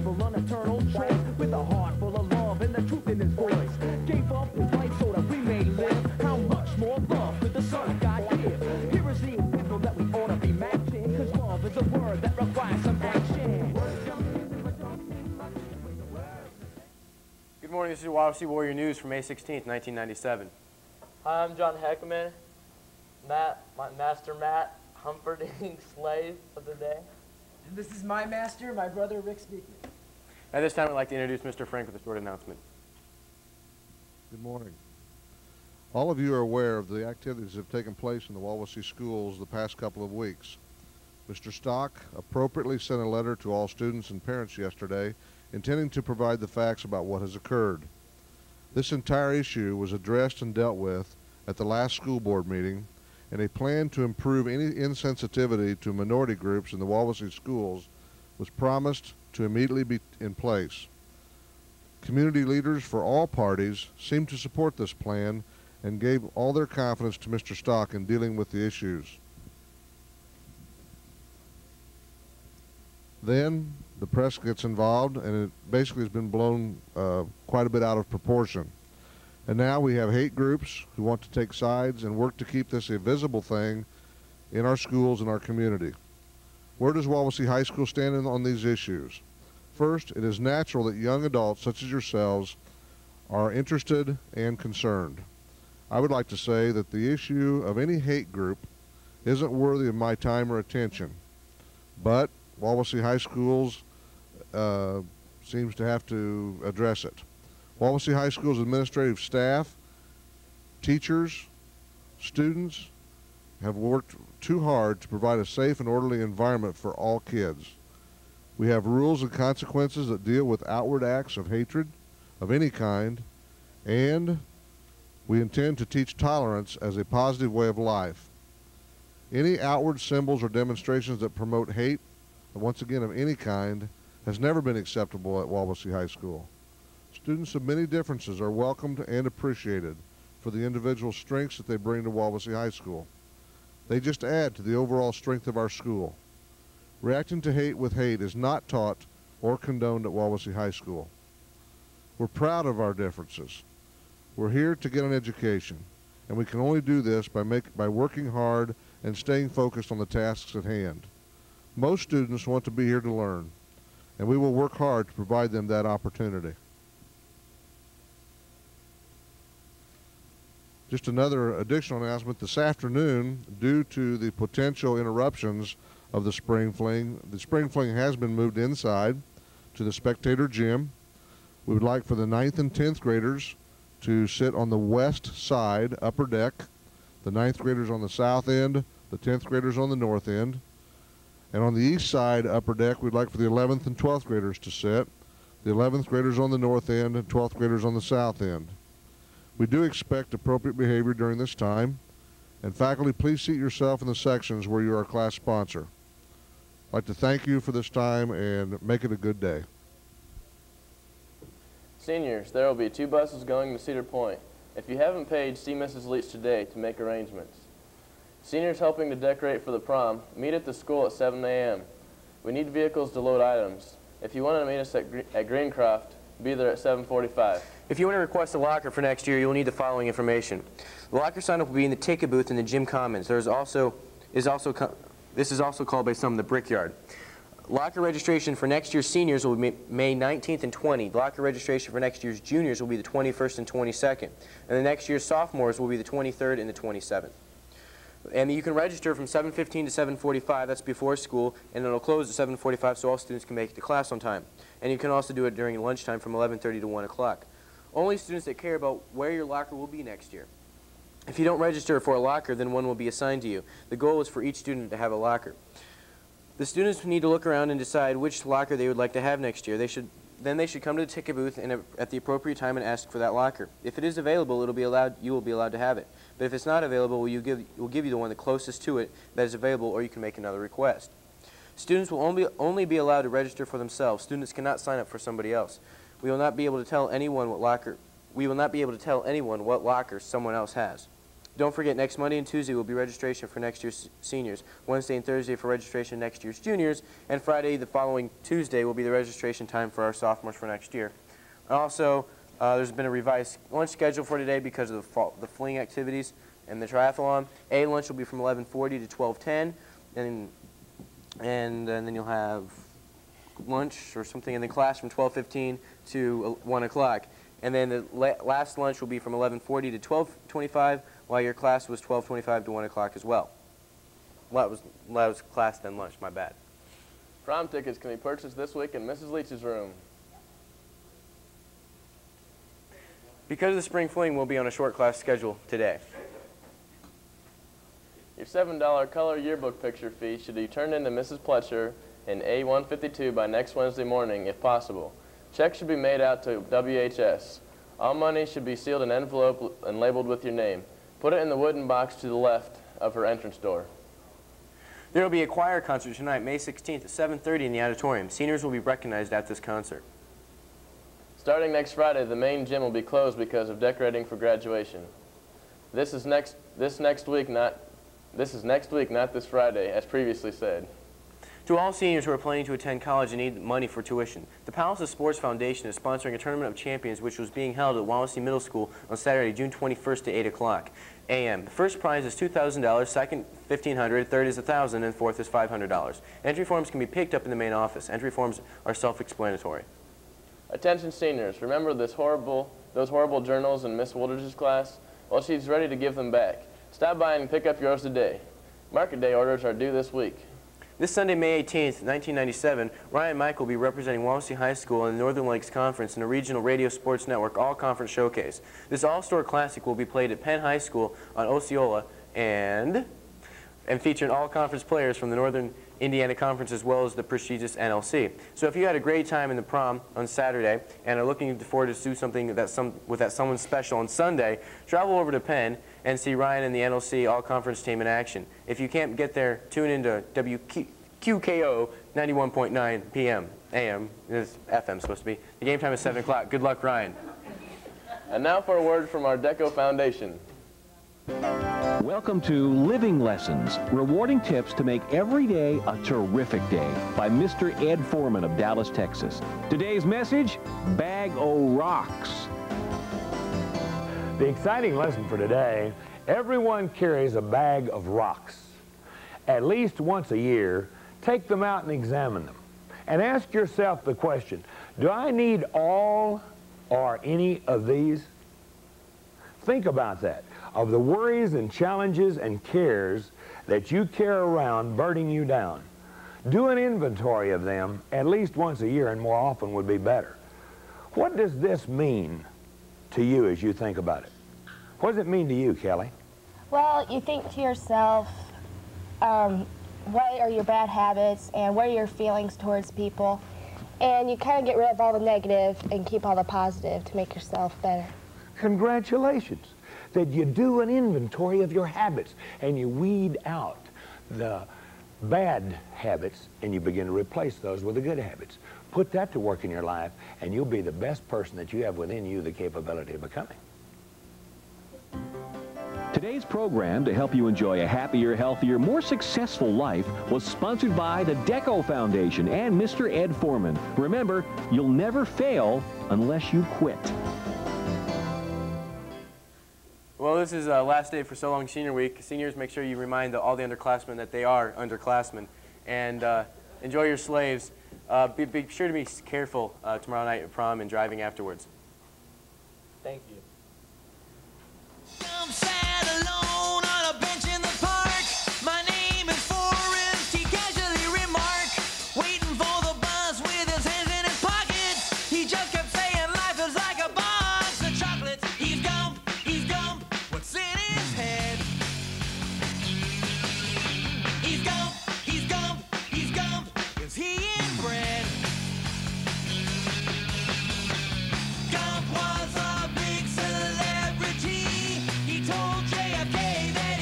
evil on eternal choice, with a heart full of love and the truth in his voice. Gave up his life so that we may live. How much more love could the Son of God give? Here is the example that we ought to be matching, cause love is a word that requires some action. Good morning, this is Wawasee Warrior News for May 16th, 1997. Hi, I'm John Heckman, Master Matt, comforting slave of the day. And this is my master, my brother Rick speaking. At this time, I'd like to introduce Mr. Frank with a short announcement. Good morning. All of you are aware of the activities that have taken place in the Wawasee schools the past couple of weeks. Mr. Stock appropriately sent a letter to all students and parents yesterday, intending to provide the facts about what has occurred. This entire issue was addressed and dealt with at the last school board meeting, and a plan to improve any insensitivity to minority groups in the Wawasee schools was promised to immediately be in place. Community leaders for all parties seemed to support this plan and gave all their confidence to Mr. Stock in dealing with the issues. Then the press gets involved, and it basically has been blown quite a bit out of proportion. And now we have hate groups who want to take sides and work to keep this a visible thing in our schools and our community. Where does Wawasee High School stand on these issues? First, it is natural that young adults such as yourselves are interested and concerned. I would like to say that the issue of any hate group isn't worthy of my time or attention, but Wawasee High Schools seems to have to address it. Wawasee High School's administrative staff, teachers, students have worked too hard to provide a safe and orderly environment for all kids. We have rules and consequences that deal with outward acts of hatred of any kind, and we intend to teach tolerance as a positive way of life. Any outward symbols or demonstrations that promote hate, once again of any kind, has never been acceptable at Wawasee High School. Students of many differences are welcomed and appreciated for the individual strengths that they bring to Wawasee High School. They just add to the overall strength of our school. Reacting to hate with hate is not taught or condoned at Wawasee High School. We're proud of our differences. We're here to get an education, and we can only do this by working hard and staying focused on the tasks at hand. Most students want to be here to learn, and we will work hard to provide them that opportunity. Just another additional announcement this afternoon, due to the potential interruptions of the spring fling has been moved inside to the spectator gym. We would like for the 9th and 10th graders to sit on the west side, upper deck, the 9th graders on the south end, the 10th graders on the north end. And on the east side, upper deck, we'd like for the 11th and 12th graders to sit, the 11th graders on the north end and 12th graders on the south end. We do expect appropriate behavior during this time, and faculty, please seat yourself in the sections where you are a class sponsor. I'd like to thank you for this time and make it a good day. Seniors, there will be 2 buses going to Cedar Point. If you haven't paid, see Mrs. Leach today to make arrangements. Seniors helping to decorate for the prom, meet at the school at 7 a.m. We need vehicles to load items. If you want to meet us at Greencroft, be there at 7:45. If you want to request a locker for next year, you'll need the following information. The locker sign-up will be in the ticket booth in the gym commons. This is also called by some the brickyard. Locker registration for next year's seniors will be May 19th and 20th. Locker registration for next year's juniors will be the 21st and 22nd. And the next year's sophomores will be the 23rd and the 27th. And you can register from 7:15 to 7:45, that's before school, and it'll close at 7:45 so all students can make it to class on time. And you can also do it during lunchtime from 11:30 to 1 o'clock. Only students that care about where your locker will be next year. If you don't register for a locker, then one will be assigned to you. The goal is for each student to have a locker. The students need to look around and decide which locker they would like to have next year. Then they should come to the ticket booth at the appropriate time and ask for that locker. If it is available, you will be allowed to have it. But if it's not available, we'll give you the one the closest to it that is available, or you can make another request. Students will only be allowed to register for themselves. Students cannot sign up for somebody else. We will not be able to tell anyone what locker someone else has. Don't forget, next Monday and Tuesday will be registration for next year's seniors. Wednesday and Thursday for registration next year's juniors. And Friday, the following Tuesday, will be the registration time for our sophomores for next year. Also, there's been a revised lunch schedule for today because of the fling activities and the triathlon. A lunch will be from 11:40 to 12:10, and then you'll have lunch or something in the class from 12:15 to 1 o'clock. And then the last lunch will be from 11:40 to 12:25, while your class was 12:25 to 1 o'clock as well. Well, that was class then lunch, my bad. Prom tickets can be purchased this week in Mrs. Leach's room. Because of the spring fling, we'll be on a short class schedule today. Your $7 color yearbook picture fee should be turned into Mrs. Pletcher in A152 by next Wednesday morning, if possible. Checks should be made out to WHS. All money should be sealed in an envelope and labeled with your name. Put it in the wooden box to the left of her entrance door. There will be a choir concert tonight, May 16th at 7:30 in the auditorium. Seniors will be recognized at this concert. Starting next Friday, the main gym will be closed because of decorating for graduation. This is next week, not this Friday, as previously said. To all seniors who are planning to attend college and need money for tuition, the Palace of Sports Foundation is sponsoring a Tournament of Champions, which was being held at Wawasee Middle School on Saturday, June 21st at 8 o'clock a.m. The first prize is $2,000, second $1,500, third is $1,000, and fourth is $500. Entry forms can be picked up in the main office. Entry forms are self-explanatory. Attention seniors, remember those horrible journals in Miss Woolridge's class? Well, she's ready to give them back. Stop by and pick up yours today. Market day orders are due this week. This Sunday, May 18th, 1997, Ryan Mike will be representing Wawasee High School in the Northern Lakes Conference in a regional radio sports network all-conference showcase. This all-star classic will be played at Penn High School on Osceola and featuring all-conference players from the Northern Indiana Conference as well as the prestigious NLC. So if you had a great time in the prom on Saturday and are looking forward to do something with that someone special on Sunday, travel over to Penn and see Ryan and the NLC all-conference team in action. If you can't get there, tune into WQKO 91.9 p.m. a.m. This is FM supposed to be. The game time is 7 o'clock. Good luck, Ryan. And now for a word from our Deco Foundation. Welcome to Living Lessons, rewarding tips to make every day a terrific day by Mr. Ed Foreman of Dallas, Texas. Today's message, Bag o' Rocks. The exciting lesson for today, everyone carries a bag of rocks. At least once a year, take them out and examine them. And ask yourself the question, do I need all or any of these? Think about that. Of the worries and challenges and cares that you carry around burdening you down. Do an inventory of them at least once a year, and more often would be better. What does this mean to you as you think about it? What does it mean to you, Kelly? Well, you think to yourself, what are your bad habits and what are your feelings towards people? And you kind of get rid of all the negative and keep all the positive to make yourself better. Congratulations that you do an inventory of your habits and you weed out the bad habits and you begin to replace those with the good habits. Put that to work in your life and you'll be the best person that you have within you the capability of becoming. Today's program to help you enjoy a happier, healthier, more successful life was sponsored by the Deco Foundation and Mr. Ed Foreman. Remember, you'll never fail unless you quit. Well, this is last day for So Long Senior Week. Seniors, make sure you remind all the underclassmen that they are underclassmen. And enjoy your slaves. Be sure to be careful tomorrow night at prom and driving afterwards. Thank you. I'm sad alone on a bench in the park. My name is Forrest, he casually remarked, waiting for the bus with his hands in his pockets. He just kept saying life is like a box of chocolates. He's gump, what's in his head? He's gump, is he inbred? Gump was a big celebrity. He told JFK that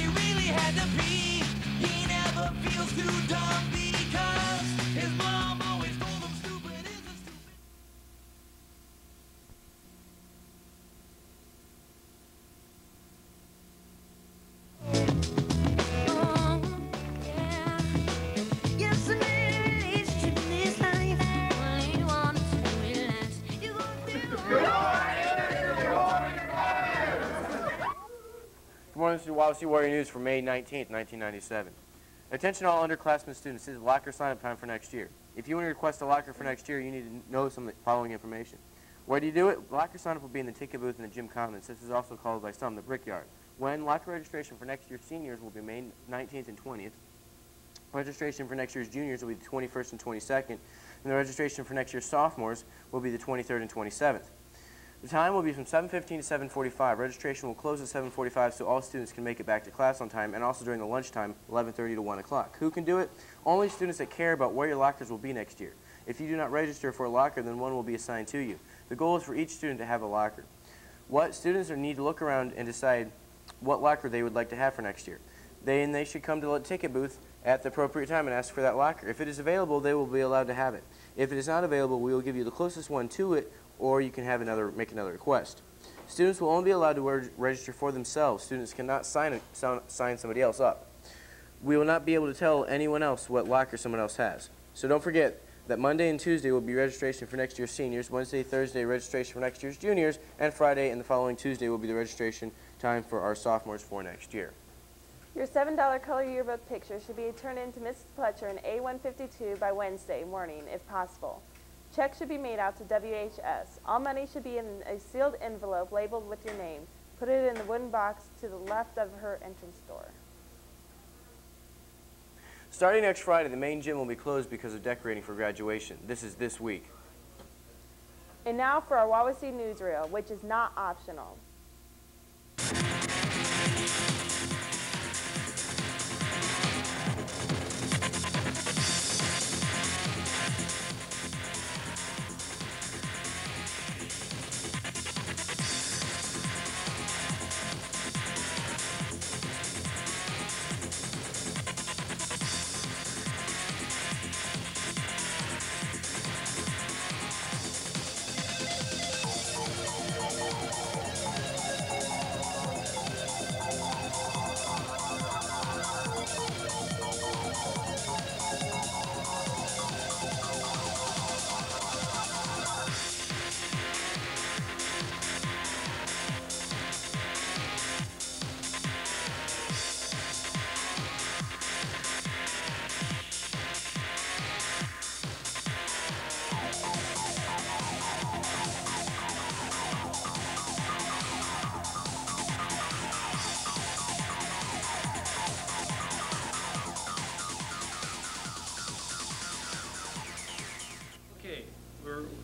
Good morning, this is Wawasee Warrior News for May 19th, 1997. Attention all underclassmen students, this is locker sign-up time for next year. If you want to request a locker for next year, you need to know some of the following information. Where do you do it? Locker sign-up will be in the ticket booth in the gym commons. This is also called by some the Brickyard. When locker registration for next year's seniors will be May 19th and 20th. Registration for next year's juniors will be the 21st and 22nd, and the registration for next year's sophomores will be the 23rd and 27th. The time will be from 7:15 to 7:45. Registration will close at 7:45 so all students can make it back to class on time, and also during the lunchtime, 11:30 to 1 o'clock. Who can do it? Only students that care about where your lockers will be next year. If you do not register for a locker, then one will be assigned to you. The goal is for each student to have a locker. What students need to look around and decide what locker they would like to have for next year. They should come to the ticket booth at the appropriate time and ask for that locker. If it is available, they will be allowed to have it. If it is not available, we will give you the closest one to it, or you can have make another request. Students will only be allowed to register for themselves. Students cannot sign somebody else up. We will not be able to tell anyone else what locker someone else has. So don't forget that Monday and Tuesday will be registration for next year's seniors, Wednesday, Thursday, registration for next year's juniors, and Friday and the following Tuesday will be the registration time for our sophomores for next year. Your $7 color yearbook picture should be turned in to Mrs. Pletcher in A152 by Wednesday morning, if possible. Checks should be made out to WHS. All money should be in a sealed envelope labeled with your name. Put it in the wooden box to the left of her entrance door. Starting next Friday, the main gym will be closed because of decorating for graduation. This is this week. And now for our Wawasee newsreel, which is not optional.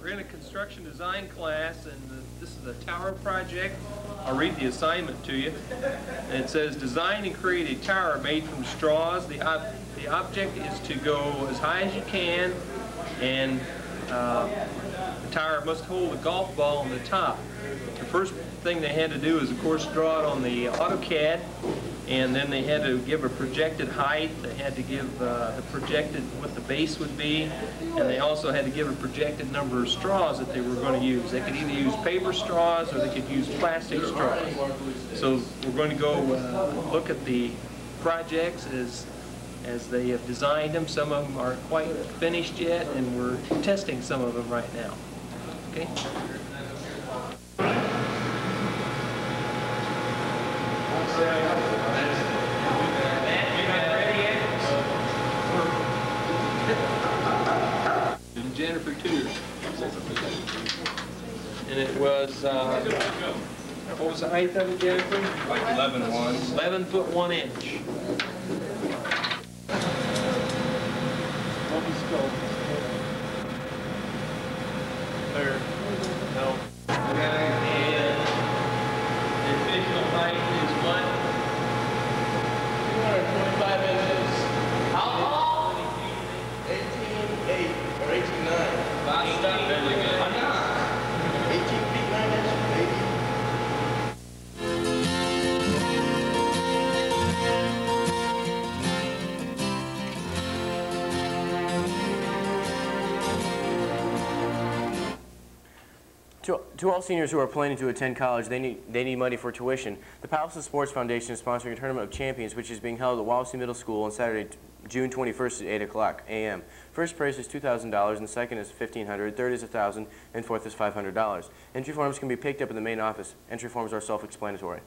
We're in a construction design class, and this is a tower project. I'll read the assignment to you. And it says, design and create a tower made from straws. The object is to go as high as you can, and the tower must hold a golf ball on the top. The first thing they had to do is, of course, draw it on the AutoCAD, and then they had to give a projected height. They had to give the projected what the base would be, and they also had to give a projected number of straws that they were going to use. They could either use paper straws or they could use plastic straws. So we're going to go look at the projects as they have designed them. Some of them aren't quite finished yet, and we're testing some of them right now. Okay? Jennifer Tudor. And it was, what was the height of it, Jennifer? Like 11'1". 11 foot 1 inch. There. No. And the official height is what? 225 inches. How tall? 18.8 or 18.9. That's not really good. 18 feet 9 inches, baby. To all seniors who are planning to attend college, they need money for tuition. The Palestine Sports Foundation is sponsoring a Tournament of Champions, which is being held at Wawasee Middle School on Saturday, June 21st at 8 o'clock a.m. First prize is $2,000, and second is $1,500, third is $1,000, and fourth is $500. Entry forms can be picked up in the main office. Entry forms are self-explanatory.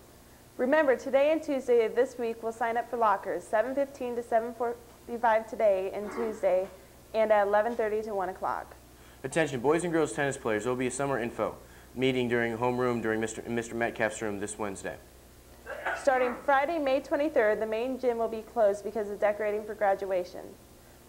Remember, today and Tuesday this week we'll sign up for lockers, 7:15 to 7:45 today and Tuesday, and at 11:30 to 1 o'clock. Attention, boys and girls tennis players. There will be a summer info meeting during homeroom during Mr. Metcalf's room this Wednesday. Starting Friday, May 23rd, the main gym will be closed because of decorating for graduation.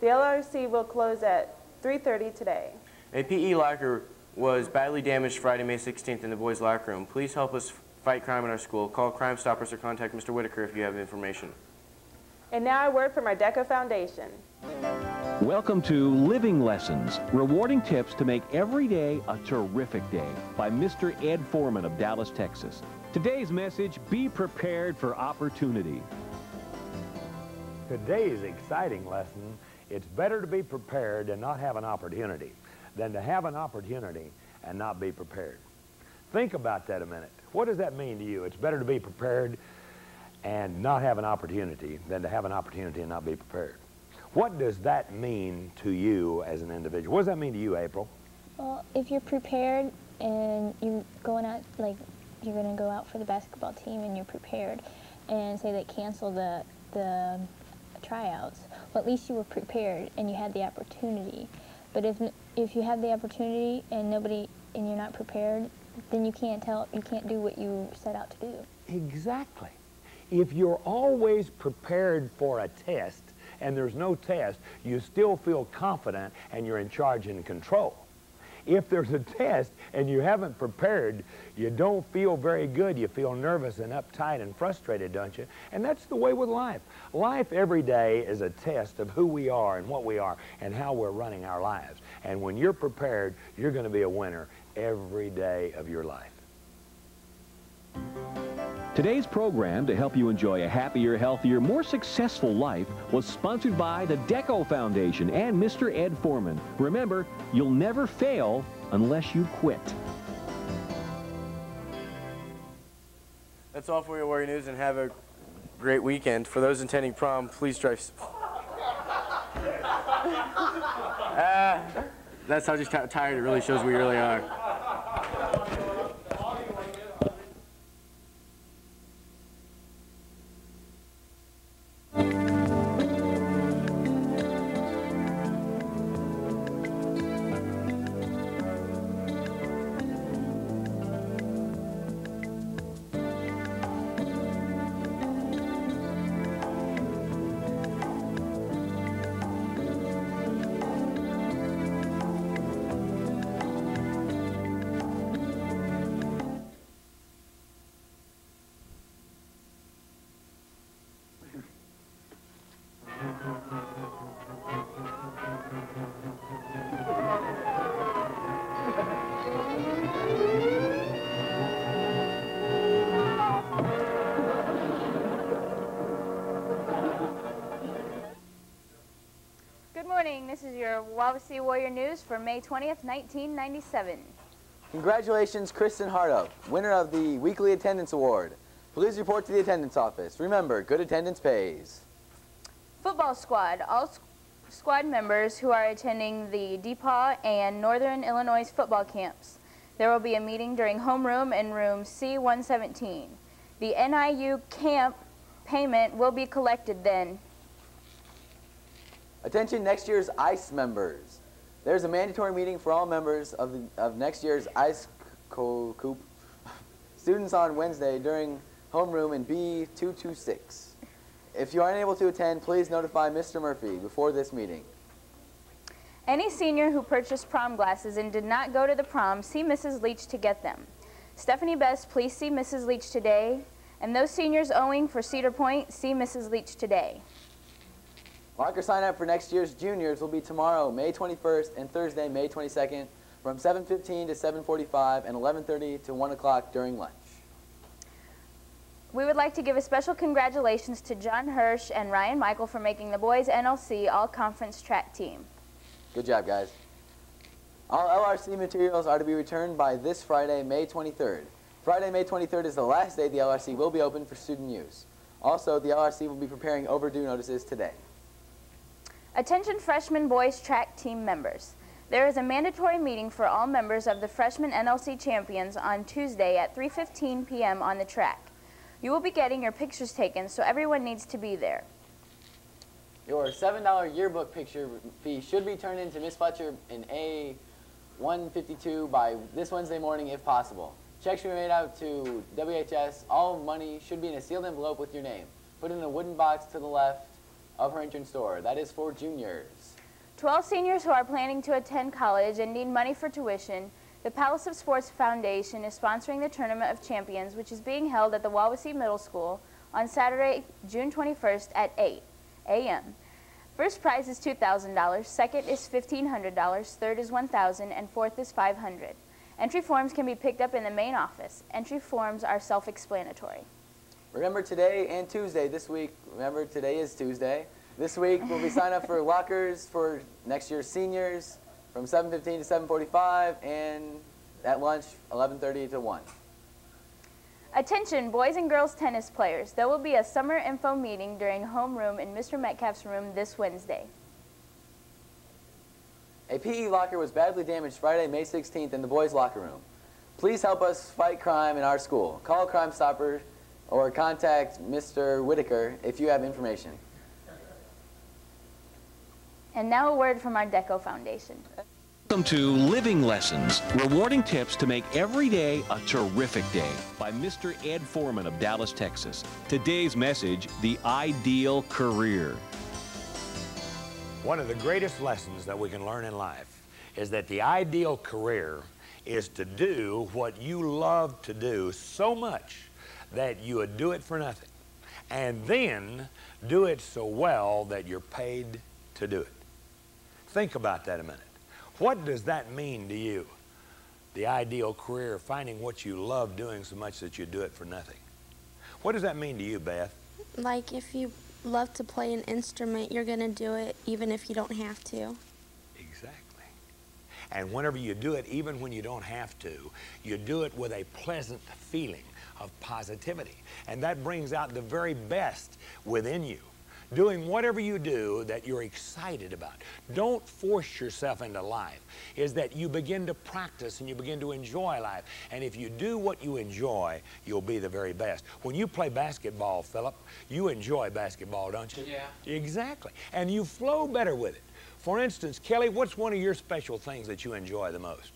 The LRC will close at 3:30 today. A PE locker was badly damaged Friday, May 16th in the boys' locker room. Please help us fight crime in our school. Call Crime Stoppers or contact Mr. Whitaker if you have information. And now a word from our DECO Foundation. Welcome to Living Lessons, rewarding tips to make every day a terrific day by Mr. Ed Foreman of Dallas, Texas. Today's message, be prepared for opportunity. Today's exciting lesson, it's better to be prepared and not have an opportunity than to have an opportunity and not be prepared. Think about that a minute. What does that mean to you? It's better to be prepared and not have an opportunity than to have an opportunity and not be prepared. What does that mean to you as an individual? What does that mean to you, April? Well, if you're prepared and you're going out, like you're going to go out for the basketball team and you're prepared, and say they cancel the tryouts, well, at least you were prepared and you had the opportunity. But if you have the opportunity and you're not prepared, then you can't do what you set out to do. Exactly. If you're always prepared for a test and there's no test, you still feel confident and you're in charge and in control. If there's a test and you haven't prepared, you don't feel very good. You feel nervous and uptight and frustrated, don't you? And that's the way with life. Life every day is a test of who we are and what we are and how we're running our lives. And when you're prepared, you're going to be a winner every day of your life. Today's program to help you enjoy a happier, healthier, more successful life was sponsored by the DECO Foundation and Mr. Ed Foreman. Remember, you'll never fail unless you quit. That's all for your Warrior News, and have a great weekend. For those attending prom, please drive. That's how just tired it really shows we really are. This is your Wawasee Warrior News for May 20th, 1997. Congratulations, Kristen Hardo, winner of the Weekly Attendance Award. Please report to the attendance office. Remember, good attendance pays. Football squad. All squad members who are attending the DePaul and Northern Illinois football camps. There will be a meeting during homeroom in room C-117. The NIU camp payment will be collected then. Attention next year's ICE members. There's a mandatory meeting for all members of next year's ICE coop students on Wednesday during homeroom in B226. If you are unable to attend, please notify Mr. Murphy before this meeting. Any senior who purchased prom glasses and did not go to the prom, see Mrs. Leach to get them. Stephanie Best, please see Mrs. Leach today. And those seniors owing for Cedar Point, see Mrs. Leach today. Locker sign up for next year's juniors will be tomorrow, May 21st, and Thursday, May 22nd, from 7:15 to 7:45 and 11:30 to 1 o'clock during lunch. We would like to give a special congratulations to John Hirsch and Ryan Michael for making the boys NLC all-conference track team. Good job, guys. All LRC materials are to be returned by this Friday, May 23rd. Friday, May 23rd is the last day the LRC will be open for student use. Also, the LRC will be preparing overdue notices today. Attention freshman boys track team members. There is a mandatory meeting for all members of the freshman NLC champions on Tuesday at 3:15 p.m. on the track. You will be getting your pictures taken, so everyone needs to be there. Your $7 yearbook picture fee should be turned in to Miss Fletcher in A152 by this Wednesday morning if possible. Checks should be made out to WHS. All money should be in a sealed envelope with your name. Put in a wooden box to the left of her entrance door. That is for juniors. To all seniors who are planning to attend college and need money for tuition, the Palace of Sports Foundation is sponsoring the Tournament of Champions, which is being held at the Wawasee Middle School on Saturday, June 21st at 8 a.m. First prize is $2,000, second is $1,500, third is $1,000, and fourth is $500. Entry forms can be picked up in the main office. Entry forms are self-explanatory. Remember today and Tuesday this week, remember today is Tuesday. This week we'll be signing up for lockers for next year's seniors from 7:15 to 7:45 and at lunch 11:30 to 1. Attention, boys and girls tennis players. There will be a summer info meeting during homeroom in Mr. Metcalf's room this Wednesday. A PE locker was badly damaged Friday, May 16th in the boys' locker room. Please help us fight crime in our school. Call Crime Stopper or contact Mr. Whitaker if you have information. And now a word from our DECO Foundation. Welcome to Living Lessons, rewarding tips to make every day a terrific day by Mr. Ed Foreman of Dallas, Texas. Today's message, the ideal career. One of the greatest lessons that we can learn in life is that the ideal career is to do what you love to do so much that you would do it for nothing, and then do it so well that you're paid to do it. Think about that a minute. What does that mean to you? The ideal career, finding what you love doing so much that you do it for nothing. What does that mean to you, Beth? Like if you love to play an instrument, you're going to do it even if you don't have to. Exactly. And whenever you do it, even when you don't have to, you do it with a pleasant feeling of positivity. And that brings out the very best within you. Doing whatever you do that you're excited about. Don't force yourself into life. Is that you begin to practice and you begin to enjoy life. And if you do what you enjoy, you'll be the very best. When you play basketball, Philip, you enjoy basketball, don't you? Yeah. Exactly. And you flow better with it. For instance, Kelly, what's one of your special things that you enjoy the most?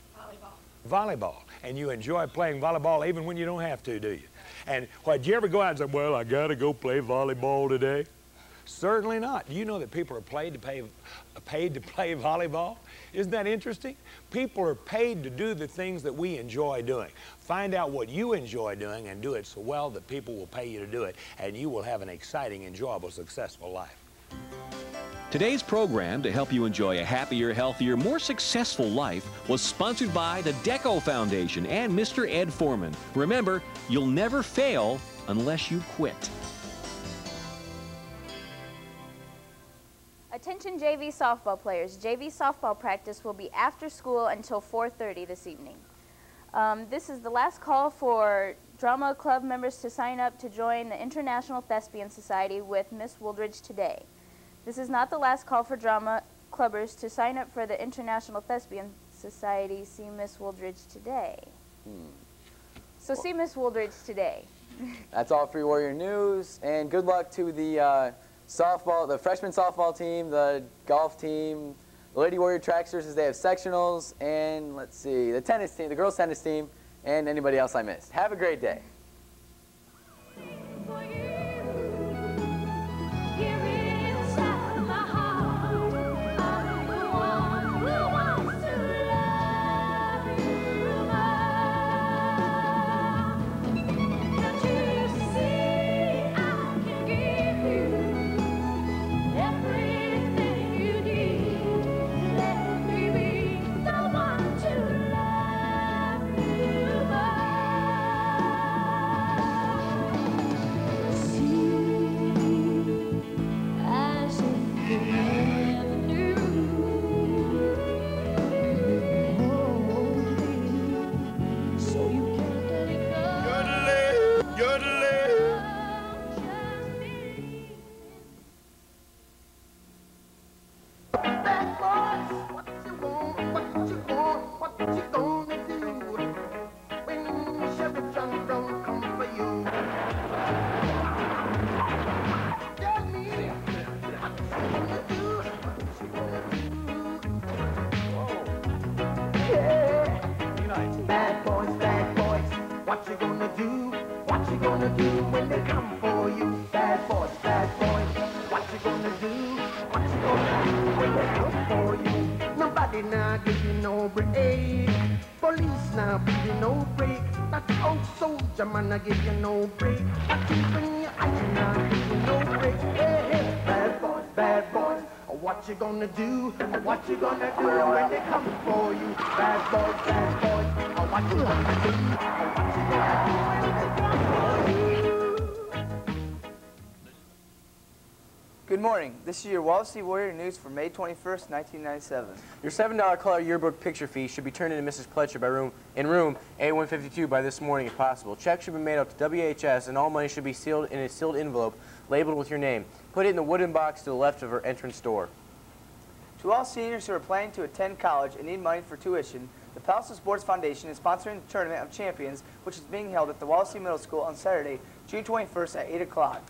Volleyball. And you enjoy playing volleyball even when you don't have to, do you? And did you ever go out and say, well, I got to go play volleyball today? Certainly not. Do you know that people are paid to play volleyball? Isn't that interesting? People are paid to do the things that we enjoy doing. Find out what you enjoy doing and do it so well that people will pay you to do it, and you will have an exciting, enjoyable, successful life. Today's program to help you enjoy a happier, healthier, more successful life was sponsored by the DECO Foundation and Mr. Ed Foreman. Remember, you'll never fail unless you quit. Attention JV softball players. JV softball practice will be after school until 4:30 this evening. This is the last call for drama club members to sign up to join the International Thespian Society with Miss Wooldridge today. This is not the last call for drama clubbers to sign up for the International Thespian Society. See Miss Wooldridge today. So see Miss Wooldridge today. That's all for Warrior News, and good luck to the softball, the freshman softball team, the golf team, the Lady Warrior Tracksters as they have sectionals, and let's see, the tennis team, the girls tennis team, and anybody else I missed. Have a great day. when they come for you. Bad boys, what you gonna do? What you gonna do when they come for you? Nobody now give you no break. Police now give you no break. That old soldier man now give you no break. That thief in your eyes now give you no break. Hey, hey, bad boys, what you gonna do? What you gonna do when they come for you? Bad boys, what you gonna do? What you gonna do when they come for you? Good morning. This is your Wawasee Warrior News for May 21st, 1997. Your $7 color yearbook picture fee should be turned into Mrs. Plikerd in room A152 by this morning if possible. Checks should be made out to WHS and all money should be sealed in a sealed envelope labeled with your name. Put it in the wooden box to the left of her entrance door. To all seniors who are planning to attend college and need money for tuition, the Palestine Sports Foundation is sponsoring the Tournament of Champions, which is being held at the Wawasee Middle School on Saturday, June 21st at 8 o'clock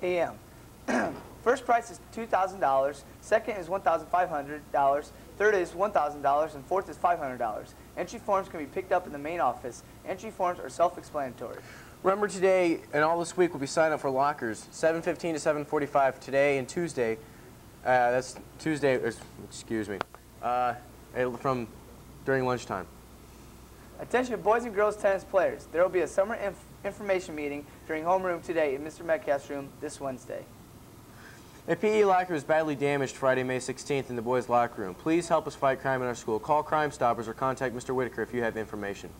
a.m. First prize is $2,000, second is $1,500, third is $1,000, and fourth is $500. Entry forms can be picked up in the main office. Entry forms are self-explanatory. Remember, today and all this week will be sign up for lockers, 7:15 to 7:45 today and Tuesday. That's Tuesday, excuse me, from during lunchtime. Attention boys and girls tennis players. There will be a summer information meeting during homeroom today in Mr. Metcalf's room this Wednesday. A PE locker was badly damaged Friday, May 16th in the boys' locker room. Please help us fight crime in our school. Call Crime Stoppers or contact Mr. Whitaker if you have information.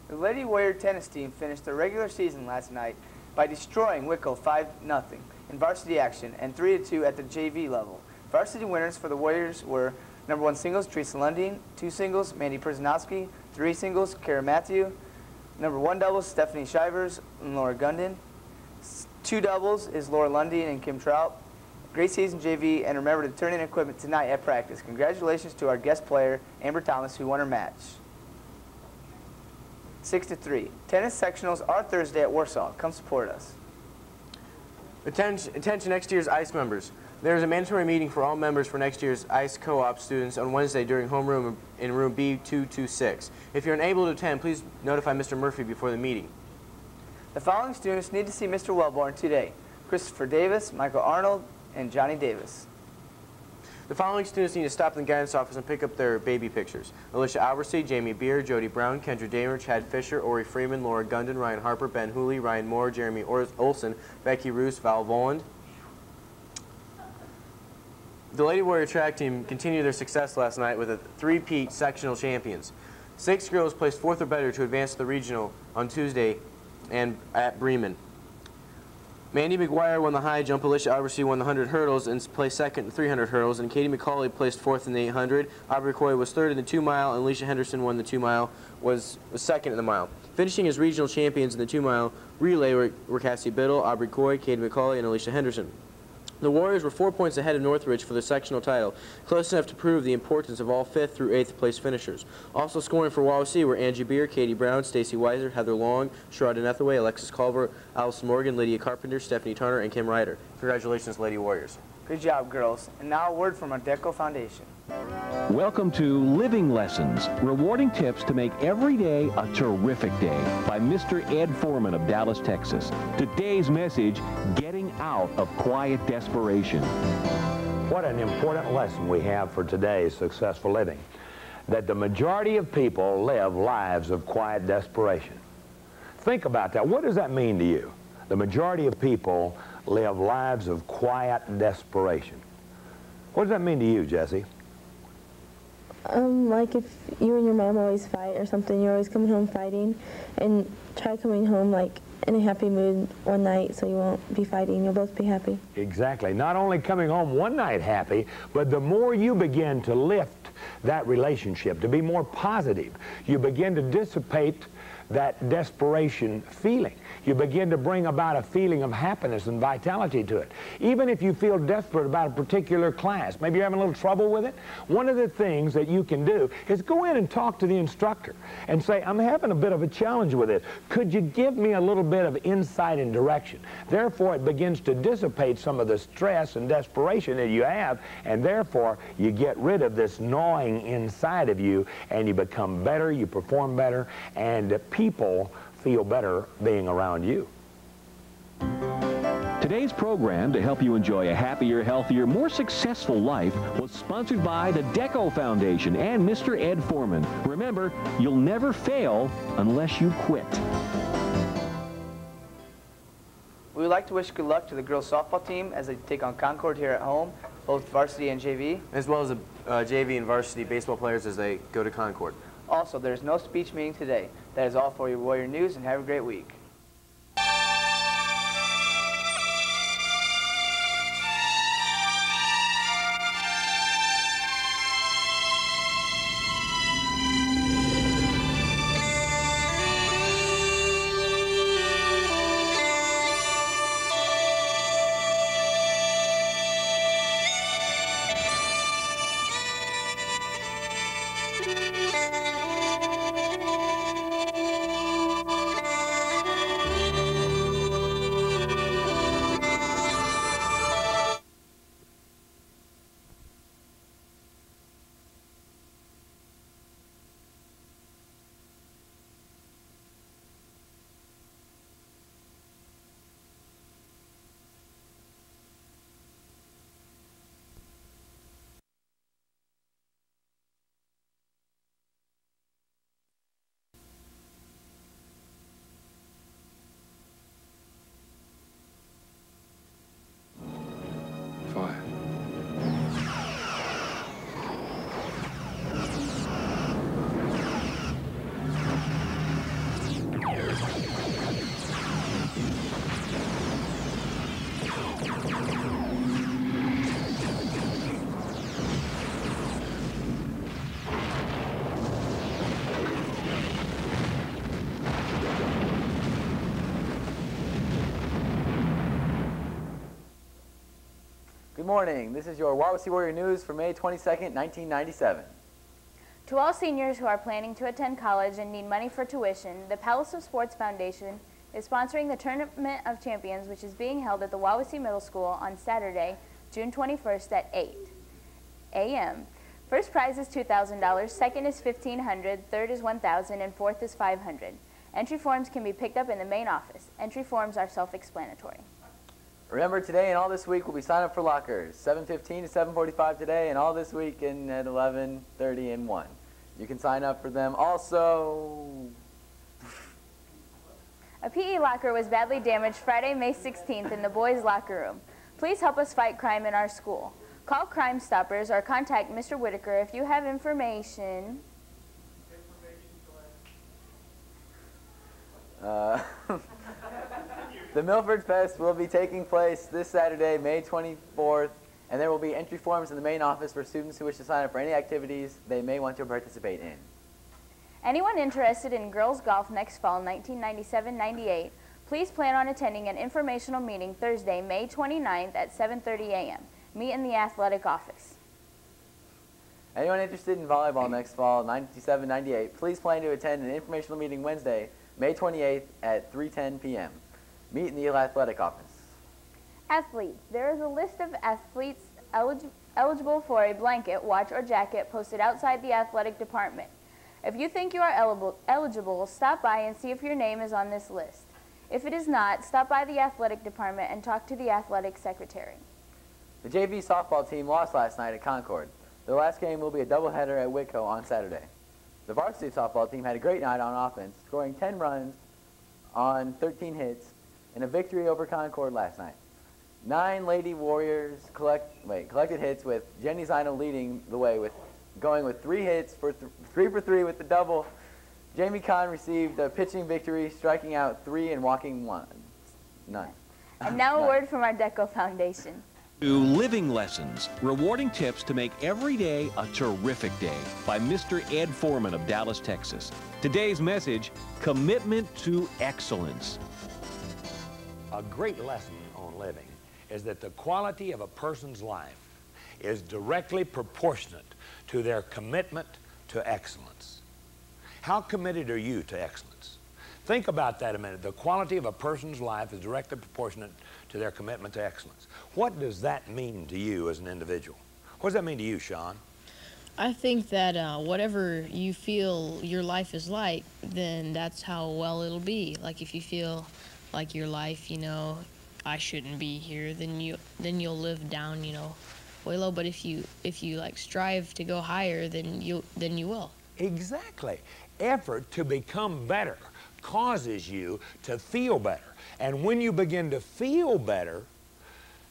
The Lady Warrior tennis team finished their regular season last night by destroying Wicklow 5-0 in varsity action and 3-2 at the JV level. Varsity winners for the Warriors were number 1 singles, Teresa Lundeen, 2 singles, Mandy Przanowski, 3 singles, Kara Matthew, number 1 doubles, Stephanie Shivers and Laura Gundin, 2 doubles is Laura Lundeen and Kim Trout. Great season, JV, and remember to turn in equipment tonight at practice. Congratulations to our guest player, Amber Thomas, who won her match. 6-3. Tennis sectionals are Thursday at Warsaw. Come support us. Attention next year's ICE members. There is a mandatory meeting for all members for next year's ICE co-op students on Wednesday during homeroom in room B226. If you're unable to attend, please notify Mr. Murphy before the meeting. The following students need to see Mr. Wellborn today: Christopher Davis, Michael Arnold, and Johnny Davis. The following students need to stop in the guidance office and pick up their baby pictures: Alicia Albersey, Jamie Beer, Jody Brown, Kendra Damer, Chad Fisher, Ori Freeman, Laura Gundin, Ryan Harper, Ben Hooley, Ryan Moore, Jeremy Olson, Becky Roos, Val Voland. The Lady Warrior track team continued their success last night with a three-peat sectional champions. 6 girls placed 4th or better to advance to the regional on Tuesday and at Bremen. Mandy McGuire won the high jump, Alicia Albersey won the 100 hurdles and placed 2nd in the 300 hurdles, and Katie McCauley placed 4th in the 800. Aubrey Coy was 3rd in the 2-mile, and Alicia Henderson won the 2-mile, was 2nd in the mile. Finishing as regional champions in the 2-mile relay were Cassie Biddle, Aubrey Coy, Katie McCauley, and Alicia Henderson. The Warriors were 4 points ahead of Northridge for the sectional title, close enough to prove the importance of all 5th through 8th place finishers. Also scoring for Wawasee were Angie Beer, Katie Brown, Stacy Weiser, Heather Long, Sherrod Nethaway, Alexis Culver, Allison Morgan, Lydia Carpenter, Stephanie Turner, and Kim Ryder. Congratulations, Lady Warriors. Good job, girls. And now a word from our DECO Foundation. Welcome to Living Lessons, rewarding tips to make every day a terrific day by Mr. Ed Foreman of Dallas, Texas. Today's message, getting out of quiet desperation. What an important lesson we have for today's successful living, that the majority of people live lives of quiet desperation. Think about that. What does that mean to you? The majority of people live lives of quiet desperation. What does that mean to you, Jesse? Like if you and your mom always fight or something, you're always coming home fighting, and try coming home like in a happy mood one night so you won't be fighting, you'll both be happy. Exactly. Not only coming home one night happy, but the more you begin to lift that relationship, to be more positive, you begin to dissipate that desperation feeling. You begin to bring about a feeling of happiness and vitality to it. Even if you feel desperate about a particular class, maybe you're having a little trouble with it, one of the things that you can do is go in and talk to the instructor and say, I'm having a bit of a challenge with it. Could you give me a little bit of insight and direction? Therefore, it begins to dissipate some of the stress and desperation that you have, and therefore, you get rid of this gnawing inside of you, and you become better, you perform better, and people feel better being around you. Today's program to help you enjoy a happier, healthier, more successful life was sponsored by the Deco Foundation and Mr. Ed Foreman. Remember, you'll never fail unless you quit. We would like to wish good luck to the girls softball team as they take on Concord here at home, both varsity and JV. As well as the JV and varsity baseball players as they go to Concord. Also, there is no speech meeting today. That is all for your Warrior News, and have a great week. Good morning. This is your Wawasee Warrior News for May 22nd, 1997. To all seniors who are planning to attend college and need money for tuition, the Palace of Sports Foundation is sponsoring the Tournament of Champions, which is being held at the Wawasee Middle School on Saturday, June 21st at 8 a.m. First prize is $2,000, second is $1,500, third is $1,000, and fourth is $500. Entry forms can be picked up in the main office. Entry forms are self-explanatory. Remember, today and all this week will be sign up for lockers, 7:15 to 7:45 today, and all this week and at 11:30 and 1. You can sign up for them also. A PE locker was badly damaged Friday, May 16th in the boys' locker room. Please help us fight crime in our school. Call Crime Stoppers or contact Mr. Whitaker if you have information. The Milford Fest will be taking place this Saturday, May 24th, and there will be entry forms in the main office for students who wish to sign up for any activities they may want to participate in. Anyone interested in girls golf next fall, 1997-98, please plan on attending an informational meeting Thursday, May 29th at 7:30 a.m. Meet in the athletic office. Anyone interested in volleyball next fall, 97-98, please plan to attend an informational meeting Wednesday, May 28th at 3:10 p.m. Meet in the athletic office. Athletes. There is a list of athletes eligible for a blanket, watch, or jacket posted outside the athletic department. If you think you are eligible, stop by and see if your name is on this list. If it is not, stop by the athletic department and talk to the athletic secretary. The JV softball team lost last night at Concord. Their last game will be a doubleheader at Whitco on Saturday. The varsity softball team had a great night on offense, scoring 10 runs on 13 hits in a victory over Concord last night. 9 Lady Warriors collected hits, with Jenny Zino leading the way, going with 3 hits for 3 for 3 with the double. Jamie Kahn received a pitching victory, striking out 3 and walking 1. None. And now a word from our Deco Foundation. To Living Lessons, rewarding tips to make every day a terrific day, by Mr. Ed Foreman of Dallas, Texas. Today's message, commitment to excellence. A great lesson on living is that the quality of a person's life is directly proportionate to their commitment to excellence. How committed are you to excellence? Think about that a minute. The quality of a person's life is directly proportionate to their commitment to excellence. What does that mean to you as an individual? What does that mean to you, Sean? I think that whatever you feel your life is like, then that's how well it'll be. Like if you feel like your life, you know, I shouldn't be here, then you'll live down, you know, way low. But if you like strive to go higher, then you will. Exactly. Effort to become better causes you to feel better. And when you begin to feel better,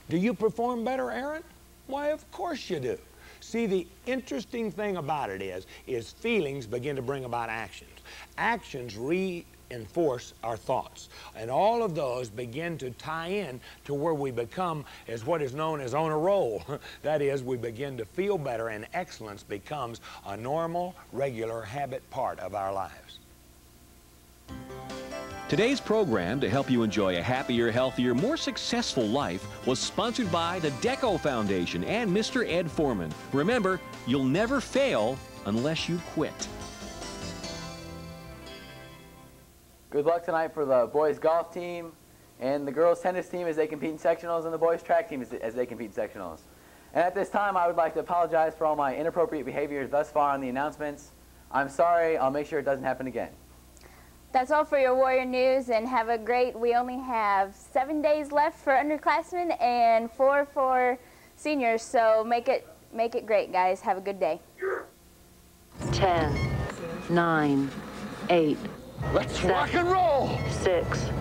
do you perform better, Aaron? Why, of course you do. See, the interesting thing about it is feelings begin to bring about actions. Actions reinforce our thoughts. And all of those begin to tie in to where we become as what is known as on a roll. That is, we begin to feel better, and excellence becomes a normal, regular habit part of our lives. Today's program to help you enjoy a happier, healthier, more successful life was sponsored by the Deco Foundation and Mr. Ed Foreman. Remember, you'll never fail unless you quit. Good luck tonight for the boys golf team and the girls tennis team as they compete in sectionals, and the boys track team as they compete in sectionals. And at this time, I would like to apologize for all my inappropriate behaviors thus far on the announcements. I'm sorry. I'll make sure it doesn't happen again. That's all for your Warrior News, and have a great, we only have 7 days left for underclassmen and 4 for seniors, so make it great, guys. Have a good day. 10, 9, 8. Let's rock and roll. 6.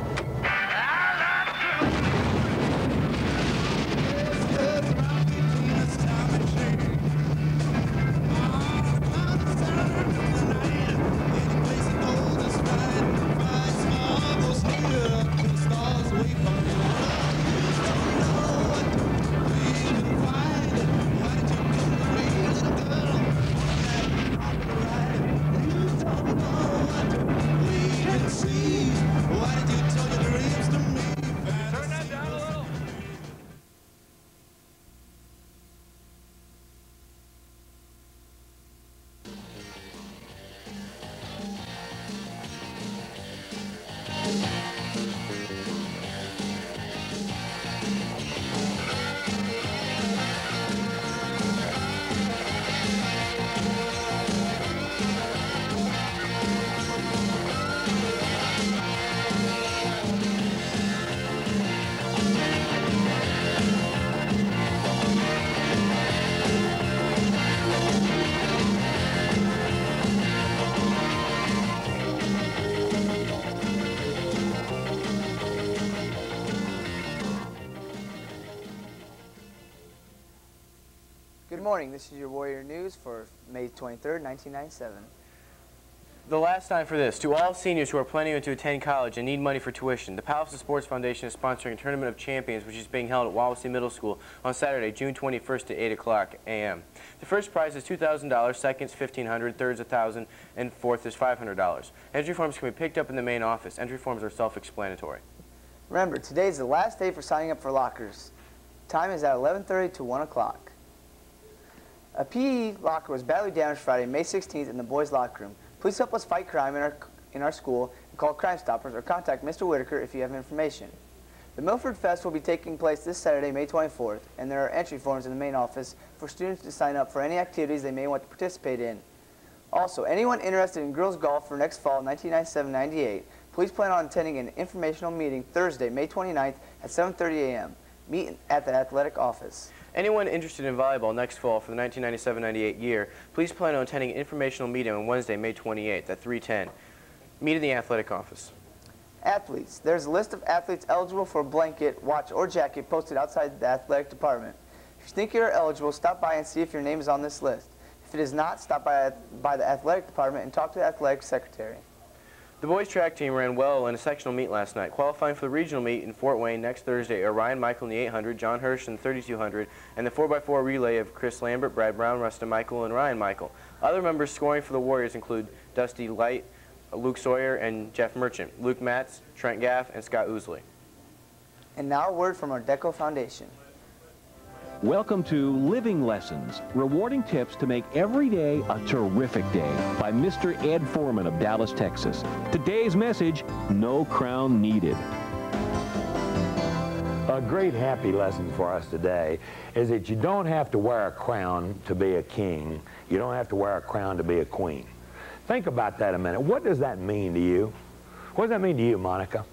Good morning. This is your Warrior News for May 23rd, 1997. The last time for this, to all seniors who are planning to attend college and need money for tuition, the Palliser Sports Foundation is sponsoring a Tournament of Champions, which is being held at Wawasee Middle School on Saturday, June 21st at 8 o'clock a.m. The first prize is $2,000, seconds $1,500, thirds $1,000, and fourth is $500. Entry forms can be picked up in the main office. Entry forms are self-explanatory. Remember, today is the last day for signing up for lockers. Time is at 11:30 to 1 o'clock. A PE locker was badly damaged Friday, May 16th in the boys' locker room. Please help us fight crime in our school and call Crime Stoppers or contact Mr. Whitaker if you have information. The Milford Fest will be taking place this Saturday, May 24th, and there are entry forms in the main office for students to sign up for any activities they may want to participate in. Also, anyone interested in girls golf for next fall, 1997-98, please plan on attending an informational meeting Thursday, May 29th at 7:30 a.m. Meet at the athletic office. Anyone interested in volleyball next fall for the 1997-98 year, please plan on attending an informational meeting on Wednesday, May 28th at 3:10. Meet in the athletic office. Athletes. There's a list of athletes eligible for a blanket, watch, or jacket posted outside the athletic department. If you think you're eligible, stop by and see if your name is on this list. If it is not, stop by the athletic department and talk to the athletic secretary. The boys track team ran well in a sectional meet last night. Qualifying for the regional meet in Fort Wayne next Thursday are Ryan Michael in the 800, John Hirsch in the 3200, and the 4x4 relay of Chris Lambert, Brad Brown, Rustin Michael, and Ryan Michael. Other members scoring for the Warriors include Dusty Light, Luke Sawyer, and Jeff Merchant, Luke Matz, Trent Gaff, and Scott Oosley. And now a word from our Deco Foundation. Welcome to Living Lessons, rewarding tips to make every day a terrific day by Mr. Ed Foreman of Dallas, Texas. Today's message, no crown needed. A great happy lesson for us today is that you don't have to wear a crown to be a king. You don't have to wear a crown to be a queen. Think about that a minute. What does that mean to you? What does that mean to you, Monica?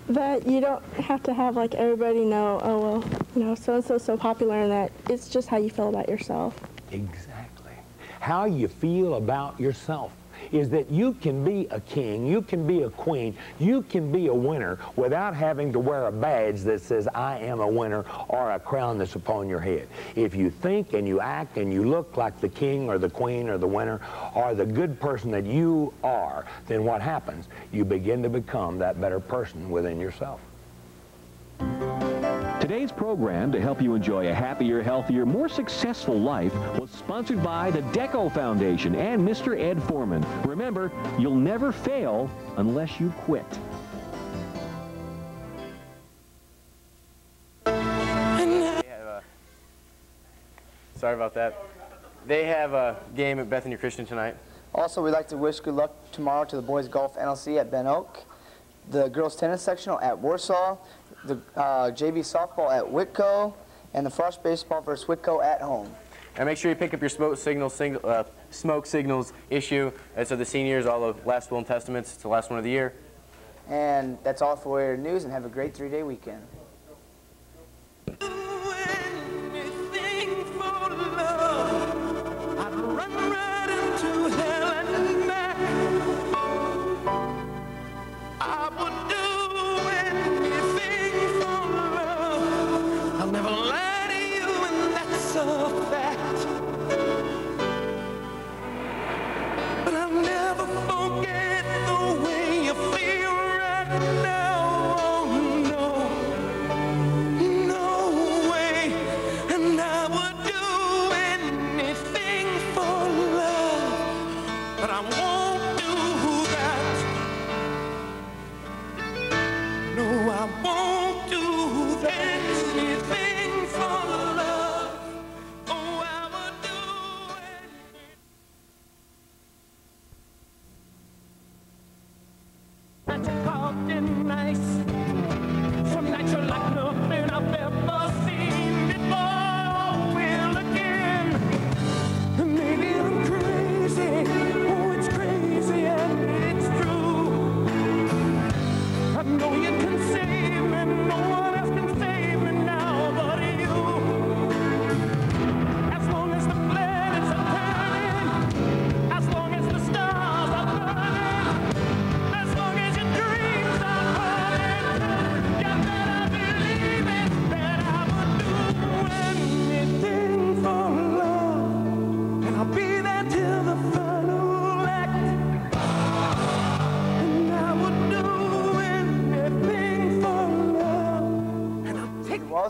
But you don't have to have like everybody know, oh well, you know, so-and-so's so popular, and that it's just how you feel about yourself. Exactly. How you feel about yourself is that you can be a king, you can be a queen, you can be a winner without having to wear a badge that says I am a winner or a crown that's upon your head. If you think and you act and you look like the king or the queen or the winner or the good person that you are, then what happens? You begin to become that better person within yourself. Today's program to help you enjoy a happier, healthier, more successful life was sponsored by the Deco Foundation and Mr. Ed Foreman. Remember, you'll never fail unless you quit. Sorry about that. They have a game at Bethany Christian tonight. Also, we'd like to wish good luck tomorrow to the boys golf NLC at Ben Oak, the girls tennis sectional at Warsaw, the JV softball at Whitco, and the frosh baseball versus Whitco at home. And make sure you pick up your smoke signals issue. And so the seniors, all the last will and testaments. It's the last one of the year. And that's all for your news, and have a great 3-day weekend.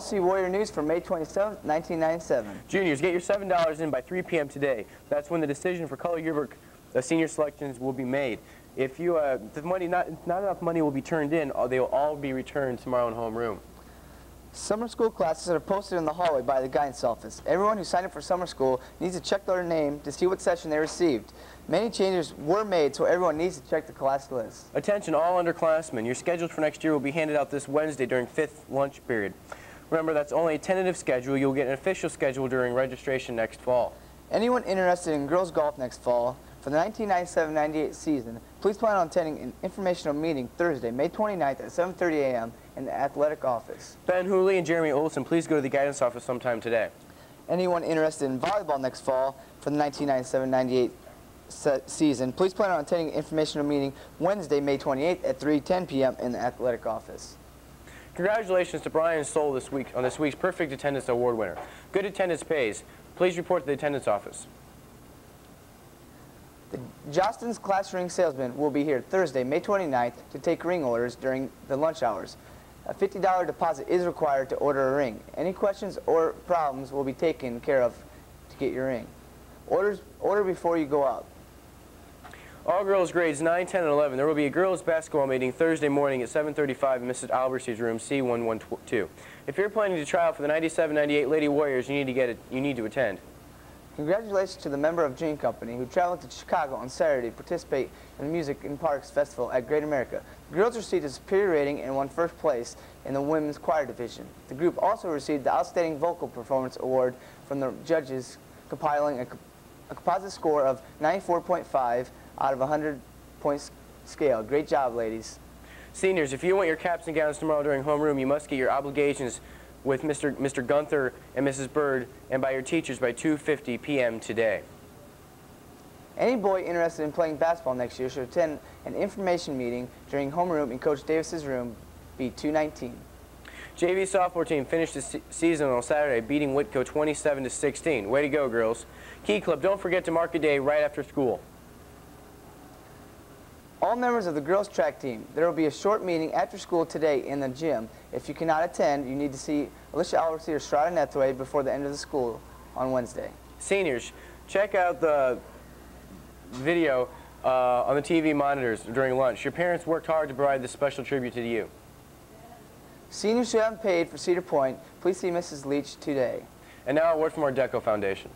Wawasee Warrior News for May 27, 1997. Juniors, get your $7 in by 3 p.m. today. That's when the decision for color yearbook senior selections will be made. If you, the money, not enough money will be turned in, they will all be returned tomorrow in homeroom. Summer school classes are posted in the hallway by the guidance office. Everyone who signed up for summer school needs to check their name to see what session they received. Many changes were made, so everyone needs to check the class list. Attention all underclassmen. Your schedules for next year will be handed out this Wednesday during 5th lunch period. Remember, that's only a tentative schedule. You'll get an official schedule during registration next fall. Anyone interested in girls golf next fall for the 1997-98 season, please plan on attending an informational meeting Thursday, May 29th at 7:30 a.m. in the athletic office. Ben Hooley and Jeremy Olson, please go to the guidance office sometime today. Anyone interested in volleyball next fall for the 1997-98 season, please plan on attending an informational meeting Wednesday, May 28th at 3:10 p.m. in the athletic office. Congratulations to Brian Stoll this week on this week's Perfect Attendance Award winner. Good attendance pays. Please report to the attendance office. The Jostens Class Ring Salesman will be here Thursday, May 29th to take ring orders during the lunch hours. A $50 deposit is required to order a ring. Any questions or problems will be taken care of to get your ring. Order before you go out. All girls grades 9, 10, and 11. There will be a girls basketball meeting Thursday morning at 7:35 in Mrs. Albertsy's room, C112. If you're planning to try out for the 97-98 Lady Warriors, you need to attend. Congratulations to the member of Dream Company who traveled to Chicago on Saturday to participate in the Music in Parks Festival at Great America. The girls received a superior rating and won first place in the women's choir division. The group also received the Outstanding Vocal Performance Award from the judges, compiling a composite score of 94.5 out of a 100-point scale. Great job, ladies. Seniors, if you want your caps and gowns tomorrow during homeroom, you must get your obligations with Mr. Gunther and Mrs. Bird and by your teachers by 2:50 p.m. today. Any boy interested in playing basketball next year should attend an information meeting during homeroom in Coach Davis's room, B219. JV sophomore team finished the season on Saturday, beating Whitco 27-16. Way to go, girls. Key Club, don't forget to mark a day right after school. All members of the girls track team, there will be a short meeting after school today in the gym. If you cannot attend, you need to see Alicia Albertsy or Strada Nethway before the end of the school on Wednesday. Seniors, check out the video on the TV monitors during lunch. Your parents worked hard to provide this special tribute to you. Seniors who haven't paid for Cedar Point, please see Mrs. Leach today. And now a word from our DECO Foundation.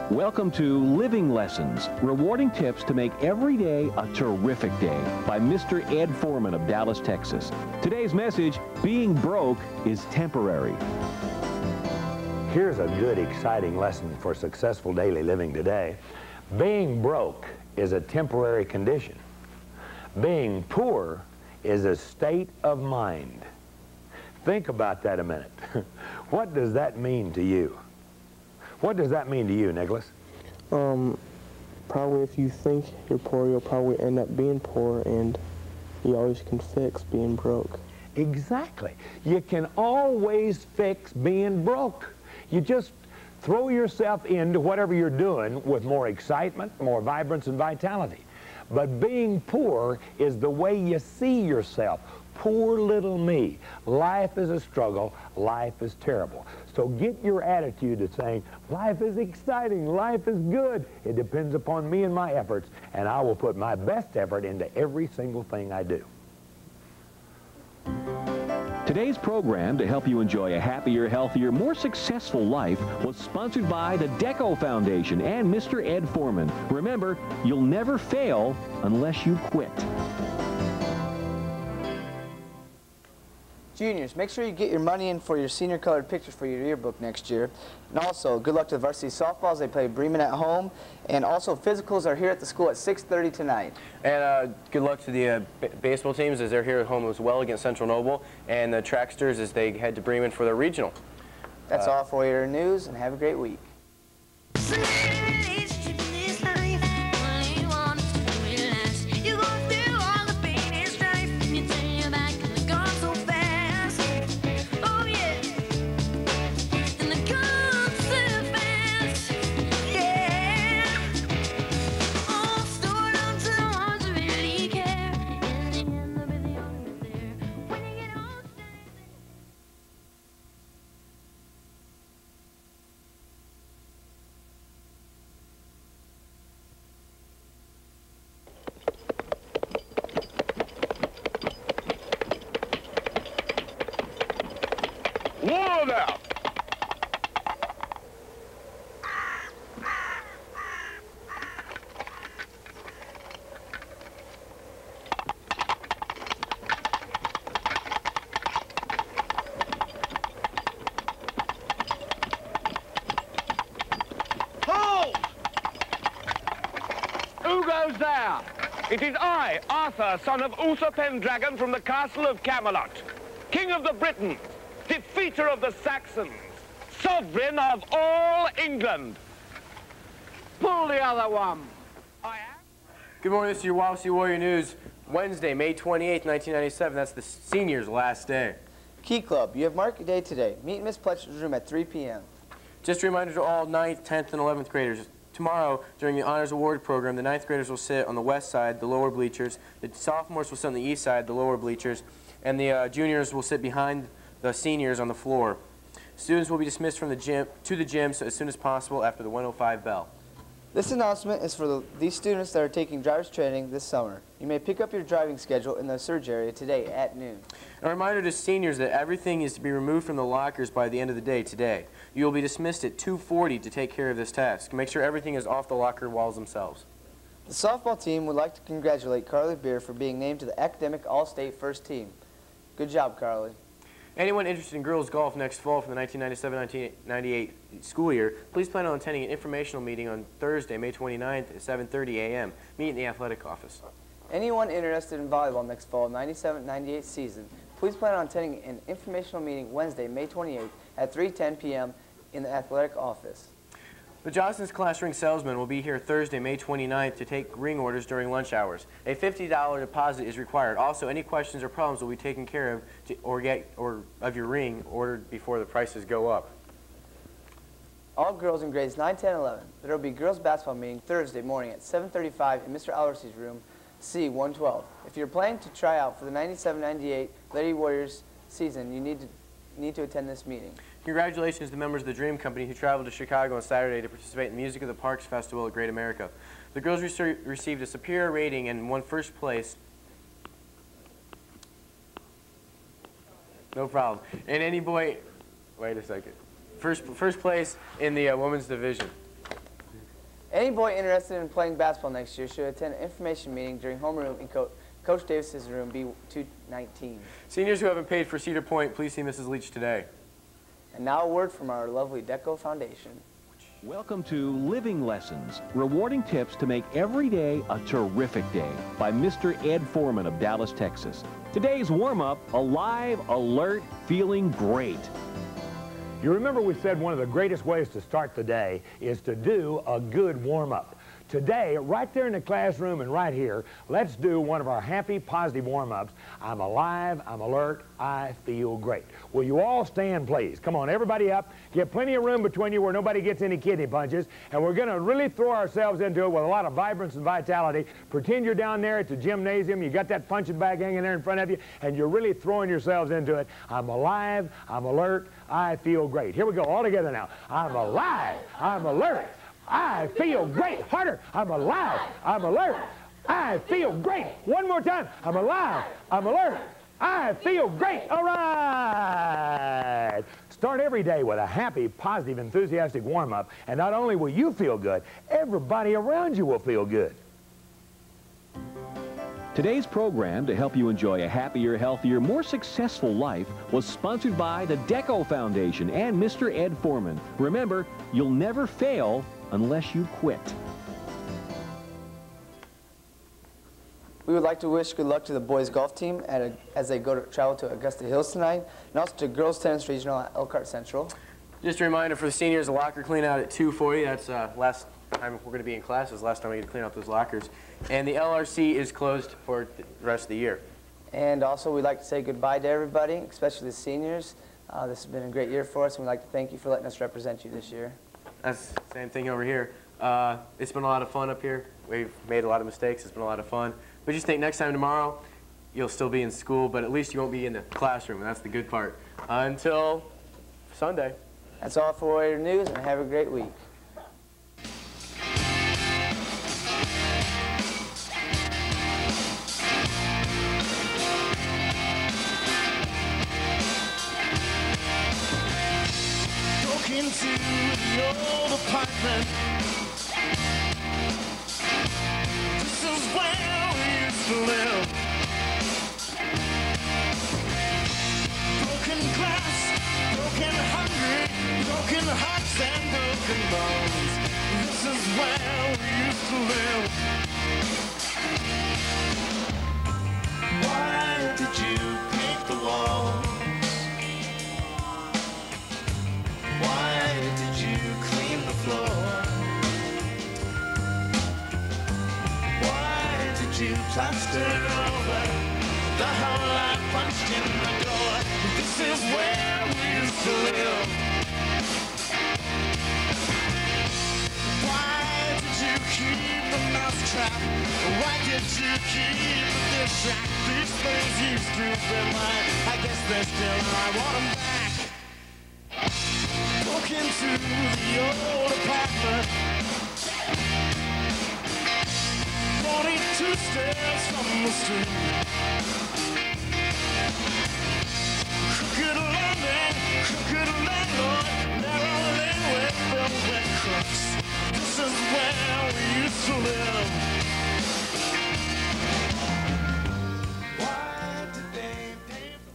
Welcome to Living Lessons, rewarding tips to make every day a terrific day by Mr. Ed Foreman of Dallas, Texas. Today's message, being broke is temporary. Here's a good, exciting lesson for successful daily living today. Being broke is a temporary condition. Being poor is a state of mind. Think about that a minute. What does that mean to you? What does that mean to you, Nicholas? Probably if you think you're poor, you'll probably end up being poor, and you always can fix being broke. Exactly. You can always fix being broke. You just throw yourself into whatever you're doing with more excitement, more vibrance and vitality. But being poor is the way you see yourself. Poor little me. Life is a struggle. Life is terrible. So get your attitude to saying, life is exciting. Life is good. It depends upon me and my efforts, and I will put my best effort into every single thing I do. Today's program to help you enjoy a happier, healthier, more successful life was sponsored by the DECO Foundation and Mr. Ed Foreman. Remember, you'll never fail unless you quit. Juniors, make sure you get your money in for your senior colored pictures for your yearbook next year. And also, good luck to the varsity softballs. They play Bremen at home. And also, physicals are here at the school at 6:30 tonight. And good luck to the baseball teams as they're here at home as well against Central Noble. And the Tracksters as they head to Bremen for their regional. That's all for your news, and have a great week. Order! Hold! Who goes there? It is I, Arthur, son of Uther Pendragon from the castle of Camelot, king of the Britons, defeater of the Saxons, sovereign of all England. Pull the other one. Good morning, this is your Wawasee Warrior News. Wednesday, May 28th, 1997. That's the seniors' last day. Key Club, you have market day today. Meet in Miss Pletcher's room at 3 p.m. Just a reminder to all 9th, 10th, and 11th graders. Tomorrow, during the Honors Award program, the 9th graders will sit on the west side, the lower bleachers. The sophomores will sit on the east side, the lower bleachers. And the juniors will sit behind the seniors on the floor. Students will be dismissed from the gym to the gym as soon as possible after the 1:05 bell. This announcement is for these students that are taking driver's training this summer. You may pick up your driving schedule in the surge area today at noon. A reminder to seniors that everything is to be removed from the lockers by the end of the day today. You will be dismissed at 2:40 to take care of this task. Make sure everything is off the locker walls themselves. The softball team would like to congratulate Carly Beer for being named to the Academic All-State First Team. Good job, Carly. Anyone interested in girls golf next fall for the 1997-1998 school year, please plan on attending an informational meeting on Thursday, May 29th at 7:30 a.m. Meet in the athletic office. Anyone interested in volleyball next fall 97-98 season, please plan on attending an informational meeting Wednesday, May 28th at 3:10 p.m. in the athletic office. The Johnson's Class Ring Salesman will be here Thursday, May 29th to take ring orders during lunch hours. A $50 deposit is required. Also, any questions or problems will be taken care of of your ring ordered before the prices go up. All girls in grades 9, 10, 11. There will be girls basketball meeting Thursday morning at 7:35 in Mr. Aldersley's room, C112. If you're planning to try out for the 97-98 Lady Warriors season, you need to attend this meeting. Congratulations to members of the Dream Company who traveled to Chicago on Saturday to participate in the Music of the Parks Festival at Great America. The girls received a superior rating and won first place. No problem. And any boy, wait a second. First place in the women's division. Any boy interested in playing basketball next year should attend an information meeting during homeroom in Coach Davis's room, B219. Seniors who haven't paid for Cedar Point, please see Mrs. Leach today. And now a word from our lovely Deco Foundation. Welcome to Living Lessons, rewarding tips to make every day a terrific day by Mr. Ed Foreman of Dallas, Texas. Today's warm-up, alive, alert, feeling great. You remember we said one of the greatest ways to start the day is to do a good warm-up. Today, right there in the classroom and right here, let's do one of our happy, positive warm-ups. I'm alive, I'm alert, I feel great. Will you all stand, please? Come on, everybody up. Get plenty of room between you where nobody gets any kidney punches. And we're going to really throw ourselves into it with a lot of vibrance and vitality. Pretend you're down there at the gymnasium. You got that punching bag hanging there in front of you, and you're really throwing yourselves into it. I'm alive, I'm alert, I feel great. Here we go, all together now. I'm alive, I'm alert, I feel great. Harder. I'm alive. I'm alert. I feel great. One more time. I'm alive. I'm alert. I feel great. All right. Start every day with a happy, positive, enthusiastic warm-up, and not only will you feel good, everybody around you will feel good. Today's program to help you enjoy a happier, healthier, more successful life was sponsored by the Deco Foundation and Mr. Ed Foreman. Remember, you'll never fail unless you quit. We would like to wish good luck to the boys golf team as they travel to Augusta Hills tonight, and also to girls tennis regional at Elkhart Central. Just a reminder for the seniors, the locker clean out at 2:40. That's last time we're going to be in classes, last time we get to clean out those lockers. And the LRC is closed for the rest of the year. And also we'd like to say goodbye to everybody, especially the seniors. This has been a great year for us, and we'd like to thank you for letting us represent you this year. That's the same thing over here. It's been a lot of fun up here. We've made a lot of mistakes. It's been a lot of fun. But just think next time tomorrow, you'll still be in school, but at least you won't be in the classroom, and that's the good part. Until Sunday. That's all for Warrior News, and have a great week. Into the old apartment. This is where we used to live. Broken glass, broken hungry, broken hearts and broken bones. This is where we used to live. Why did you paint the walls? Why did you clean the floor? Why did you plaster over the hole I punched in the door? This is where we used to live. Why did you keep the mousetrap? Why did you keep the dish rack? These things used to be mine. I guess they still are. I want them back. Walk into the old apartment, 42 stairs from the street. Crooked landing, crooked landlord, narrow laneway filled with crooks. This is where we used to live. Why did they pay for...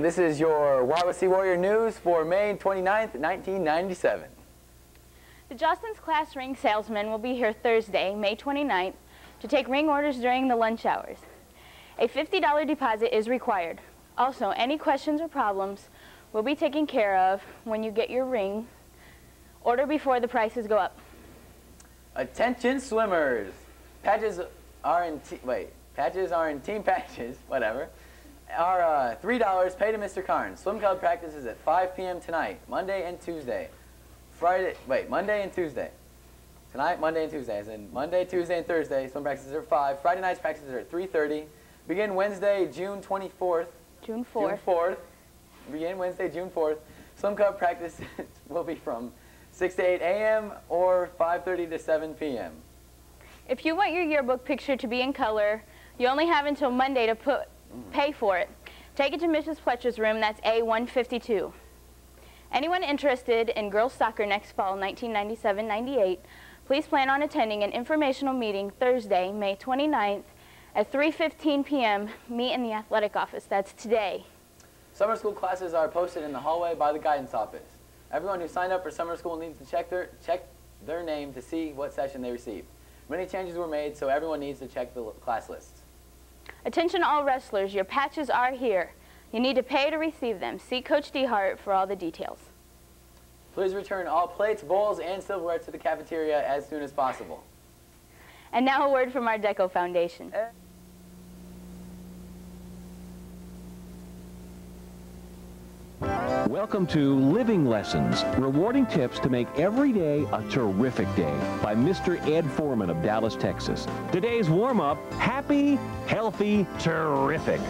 this is your Wawasee Warrior News for May 29th, 1997. The Jostens class ring salesman will be here Thursday, May 29th, to take ring orders during the lunch hours. A $50 deposit is required. Also, any questions or problems will be taken care of when you get your ring. Order before the prices go up. Attention swimmers. Patches are in team patches, whatever, are $3 paid to Mr. Carnes. Swim club practices at 5 p.m. tonight, Monday and Tuesday. Monday and Tuesday. Tonight, Monday and Tuesday. As in Monday, Tuesday, and Thursday, swim practices are at 5. Friday night's practices are at 3:30. Begin Wednesday, June 24th. June 4th. Begin Wednesday, June 4th. Swim club practice will be from 6 to 8 a.m. or 5:30 to 7 p.m. If you want your yearbook picture to be in color, you only have until Monday to pay for it. Take it to Mrs. Pletcher's room, that's A152. Anyone interested in girls soccer next fall, 1997-98, please plan on attending an informational meeting Thursday, May 29th at 3:15 p.m. Meet in the athletic office. That's today. Summer school classes are posted in the hallway by the guidance office. Everyone who signed up for summer school needs to check their name to see what session they received. Many changes were made, so everyone needs to check the class lists. Attention all wrestlers, your patches are here. You need to pay to receive them. See Coach DeHart for all the details. Please return all plates, bowls, and silverware to the cafeteria as soon as possible. And now a word from our Deco Foundation. Welcome to Living Lessons, rewarding tips to make every day a terrific day by Mr. Ed Foreman of Dallas, Texas. Today's warm-up, happy, healthy, terrific.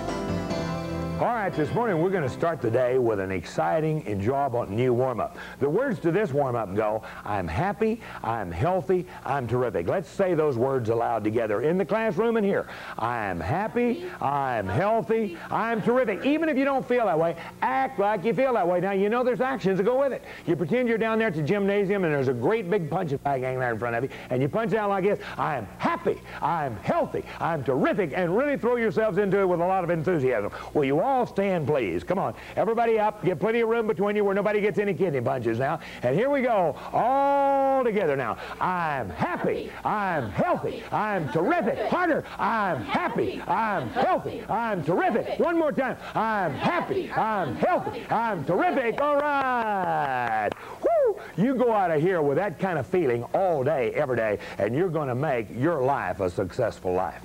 All right, this morning we're going to start the day with an exciting, enjoyable new warm-up. The words to this warm-up go, I'm happy, I'm healthy, I'm terrific. Let's say those words aloud together in the classroom and here. I'm happy, I'm healthy, I'm terrific. Even if you don't feel that way, act like you feel that way. Now, you know there's actions that go with it. You pretend you're down there at the gymnasium and there's a great big punching bag hanging there in front of you, and you punch out like this, I'm happy, I'm healthy, I'm terrific, and really throw yourselves into it with a lot of enthusiasm. Will you all stand, please? Come on. Everybody up. Get plenty of room between you where nobody gets any kidney punches now. And here we go. All together now. I'm happy. I'm healthy. I'm terrific. Harder. I'm happy. I'm healthy. I'm terrific. One more time. I'm happy. I'm healthy. I'm terrific. All right. Woo! You go out of here with that kind of feeling all day, every day, and you're going to make your life a successful life.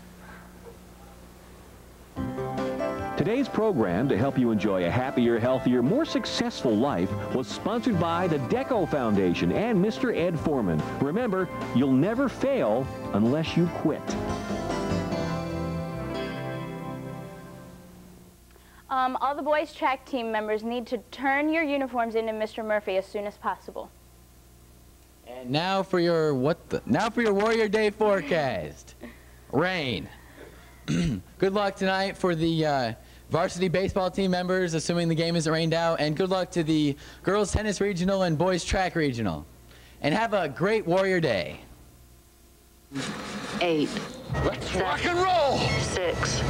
Today's program to help you enjoy a happier, healthier, more successful life was sponsored by the Deco Foundation and Mr. Ed Foreman. Remember, you'll never fail unless you quit. All the boys track team members need to turn your uniforms into Mr. Murphy as soon as possible. And now for your Warrior Day forecast. Rain. Good luck tonight for the varsity baseball team members, assuming the game isn't rained out, and good luck to the girls tennis regional and boys track regional. And have a great Warrior Day. 8. Let's rock and roll! 6.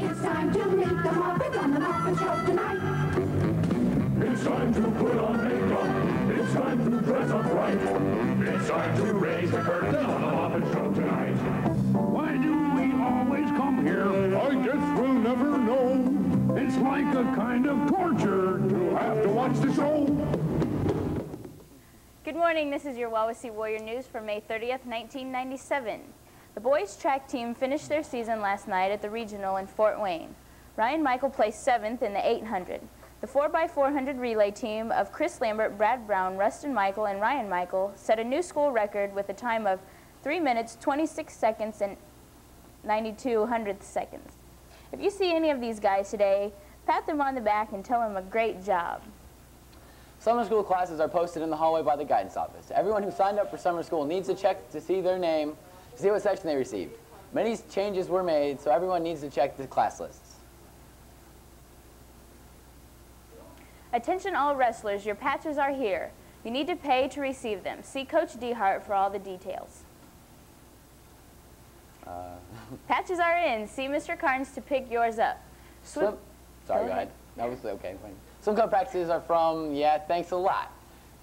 It's time to meet the Muppets on the Muppet Show tonight. It's time to put on makeup. It's time to dress up right. It's time to raise the curtain on the Muppet Show tonight. Why do we always come here? I guess we'll never know. It's like a kind of torture to have to watch the show. Good morning, this is your Wawasee Warrior News for May 30th, 1997. The boys track team finished their season last night at the regional in Fort Wayne. Ryan Michael placed 7th in the 800. The 4x400 relay team of Chris Lambert, Brad Brown, Rustin Michael, and Ryan Michael set a new school record with a time of 3 minutes, 26 seconds, and 92 hundredths seconds. If you see any of these guys today, pat them on the back and tell them a great job. Summer school classes are posted in the hallway by the guidance office. Everyone who signed up for summer school needs to check to see their name, to see what section they received. Many changes were made, so everyone needs to check the class lists. Attention all wrestlers, your patches are here. You need to pay to receive them. See Coach DeHart for all the details. Patches are in. See Mr. Carnes to pick yours up. Sorry, go ahead. That was okay. Fine. Swim club practices are from, thanks a lot.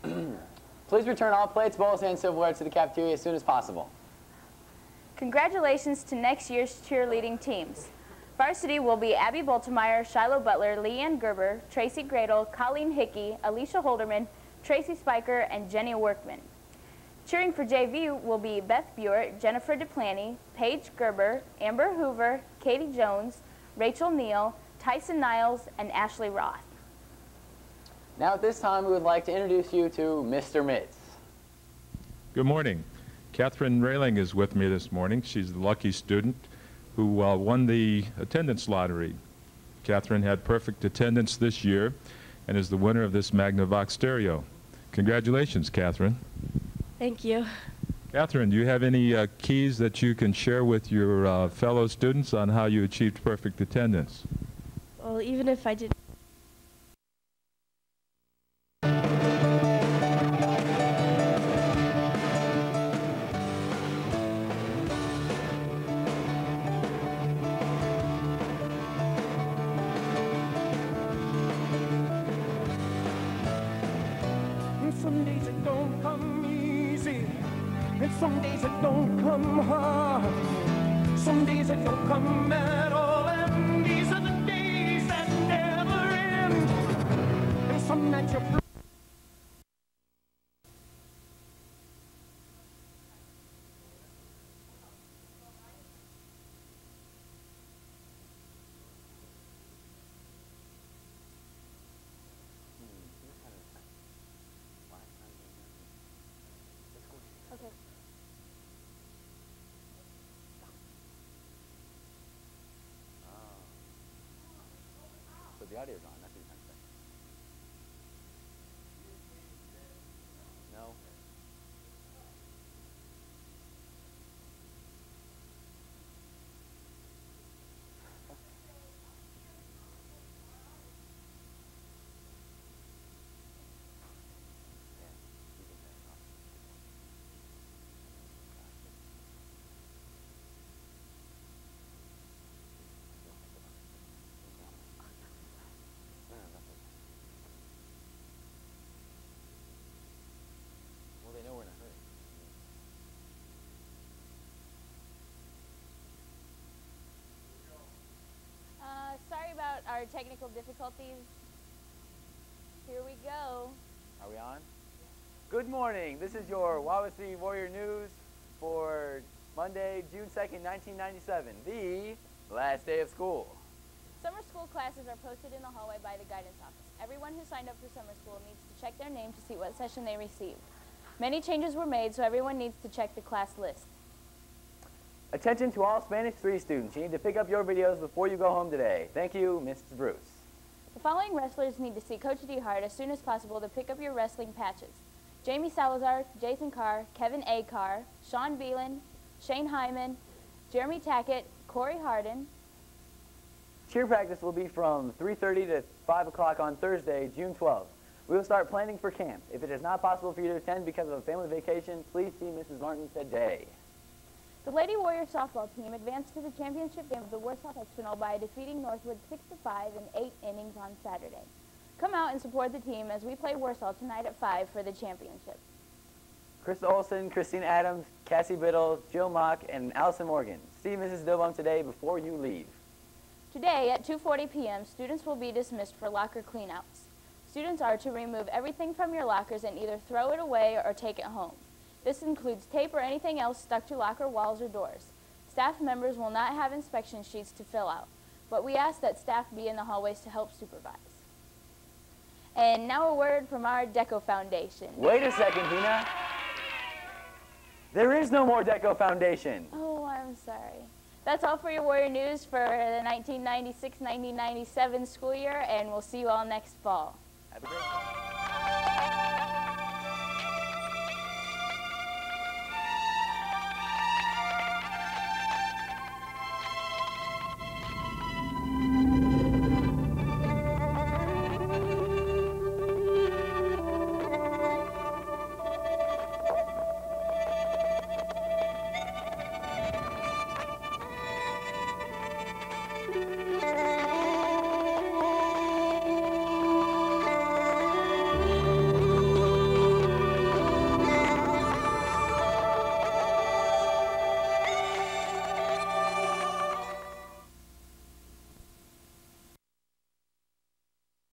Please return all plates, bowls, and silverware to the cafeteria as soon as possible. Congratulations to next year's cheerleading teams. Varsity will be Abby Boltemeyer, Shiloh Butler, Leanne Gerber, Tracy Gradle, Colleen Hickey, Alicia Holderman, Tracy Spiker, and Jenny Workman. Cheering for JV will be Beth Buert, Jennifer DePlanty, Paige Gerber, Amber Hoover, Katie Jones, Rachel Neal, Tyson Niles, and Ashley Roth. Now at this time, we would like to introduce you to Mr. Mitz. Good morning. Catherine Railing is with me this morning. She's the lucky student who won the attendance lottery. Catherine had perfect attendance this year and is the winner of this Magnavox stereo. Congratulations, Catherine. Thank you. Catherine, do you have any keys that you can share with your fellow students on how you achieved perfect attendance? Well, even if I didn't. Some days it don't come easy, and some days it don't come hard. Some days it don't come at all, and these are the days that never end. And some nights you're Okay. So the audio's on, that's what you're trying to say. No? Well, they know we're in a hurry. Sorry about our technical difficulties. Here we go. Are we on? Good morning. This is your Wawasee Warrior News for Monday, June 2nd, 1997, the last day of school. Summer school classes are posted in the hallway by the guidance office. Everyone who signed up for summer school needs to check their name to see what session they received. Many changes were made, so everyone needs to check the class list. Attention to all Spanish 3 students. You need to pick up your videos before you go home today. Thank you, Mrs. Bruce. The following wrestlers need to see Coach DeHart as soon as possible to pick up your wrestling patches. Jamie Salazar, Jason Carr, Kevin A. Carr, Sean Beelan, Shane Hyman, Jeremy Tackett, Corey Harden. Cheer practice will be from 3:30 to 5 o'clock on Thursday, June 12th. We will start planning for camp. If it is not possible for you to attend because of a family vacation, please see Mrs. Martin today. The Lady Warrior softball team advanced to the championship game of the Warsaw Sectional by defeating Northwood 6-5 in 8 innings on Saturday. Come out and support the team as we play Warsaw tonight at 5 for the championship. Krista Olson, Christine Adams, Cassie Biddle, Jill Mock, and Allison Morgan. See Mrs. Dobum today before you leave. Today at 2:40 p.m., students will be dismissed for locker cleanouts. Students are to remove everything from your lockers and either throw it away or take it home. This includes tape or anything else stuck to locker walls or doors. Staff members will not have inspection sheets to fill out, but we ask that staff be in the hallways to help supervise. And now a word from our Deco Foundation. Wait a second, Tina. There is no more Deco Foundation. Oh, I'm sorry. That's all for your Warrior News for the 1996-1997 school year, and we'll see you all next fall. Have a great day.